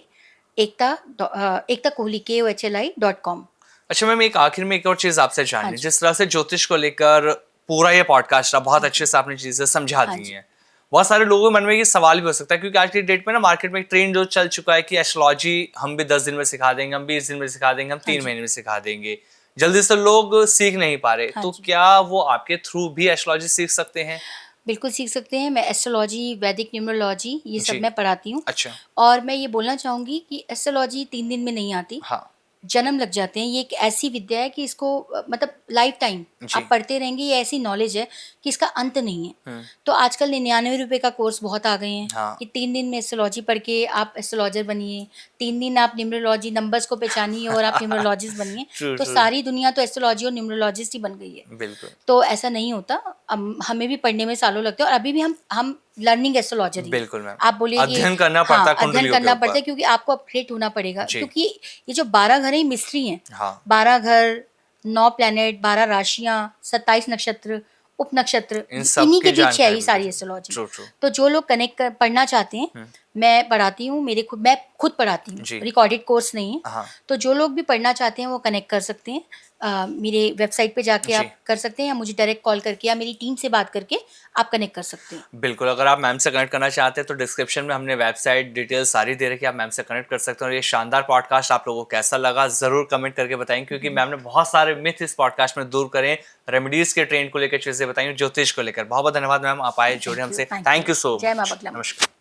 एकता कोहली KOHLI.com। अच्छा मैम, एक आखिर में एक और चीज आपसे हाँ जाननी, जी। जिस तरह से ज्योतिष को लेकर पूरा ये पॉडकास्ट रहा, बहुत अच्छे से आपने चीजें समझा हाँ दी जी। हैं। बहुत सारे लोगों के मन में ये सवाल भी हो सकता है, क्योंकि आज की डेट में ना मार्केट में एक ट्रेंड जो चल चुका है कि एस्ट्रोलॉजी हम भी 10 दिन में सिखा देंगे, हम 20 दिन में सिखा देंगे, हम हाँ 3 जी। महीने में सिखा देंगे। जल्दी से लोग सीख नहीं पा रहे, हाँ तो जी। क्या वो आपके थ्रू भी एस्ट्रोलॉजी सीख सकते हैं? बिल्कुल सीख सकते हैं। मैं एस्ट्रोलॉजी, वैदिक न्यूमरोलॉजी ये सब जी। मैं पढ़ाती हूँ। अच्छा। और मैं ये बोलना चाहूँगी कि एस्ट्रोलॉजी 3 दिन में नहीं आती, हाँ। जन्म लग जाते हैं। ये एक ऐसी विद्या है कि इसको मतलब लाइफ टाइम आप जी। पढ़ते रहेंगे। ये ऐसी नॉलेज है कि इसका अंत नहीं है। हम्म। तो आजकल 99 रुपए का कोर्स बहुत आ गए हैं हाँ। कि 3 दिन में एस्ट्रोलॉजी पढ़ के आप एस्ट्रोलॉजर बनिए, 3 दिन आप न्यूमरोलॉजी नंबर्स को पहचानिए और आप न्यूमरोलॉजिस्ट बनिए। ट्रू तो ट्रू। सारी दुनिया तो एस्ट्रोलॉजी और न्यूमरोलॉजिस्ट ही बन गई है। बिल्कुल। तो ऐसा नहीं होता। हमें भी पढ़ने में सालों लगते हैं और अभी भी हम लर्निंग एस्ट्रोलॉजर ही हैं। बिल्कुल मैम। आप बोलिए कि अध्ययन करना हाँ, पड़ता है अध्ययन कुंडलियों के करना पड़ता ऊपर। है क्योंकि आपको अपग्रेड होना पड़ेगा, जी। क्योंकि ये जो 12 घर है ये मिस्ट्री हैं। हाँ। 12 घर, 9 प्लैनेट, 12 राशियाँ, 27 नक्षत्र, उप नक्षत्र, इन सब इन्हीं की के पीछे है जानकारी ये सारी मिलती है। एस्ट्रोलॉजी। True true. तो जो लोग कनेक्ट कर पढ़ना चाहते हैं, मैं पढ़ाती हूँ। मैं खुद पढ़ाती हूँ, जी। रिकॉर्डेड कोर्स नहीं है। हाँ। तो जो लोग भी पढ़ना चाहते हैं वो कनेक्ट कर सकते हैं। मेरे वेबसाइट पे जाके जी। आप कर सकते हैं, या मुझे डायरेक्ट कॉल करके या मेरी टीम से बात करके आप कनेक्ट कर सकते हैं। बिल्कुल, अगर आप मैम से कनेक्ट करना चाहते हैं तो डिस्क्रिप्शन में हमने वेबसाइट डिटेल्स सारी दे रखी है, आप मैम से कनेक्ट कर सकते हैं। और ये शानदार पॉडकास्ट आप लोगों को कैसा लगा ज़रूर कमेंट करके बताएंगे, क्योंकि मैम ने बहुत सारे मिथ इस पॉडकास्ट में दूर करें, रेमेडीज के ट्रेंड को लेकर चीज़ें बताई, ज्योतिष को लेकर। बहुत बहुत धन्यवाद मैम, आप आए जुड़े थैंक यू, हमसे। Thank thank you. You so जय माँ मच। बगला माँ। नमस्कार।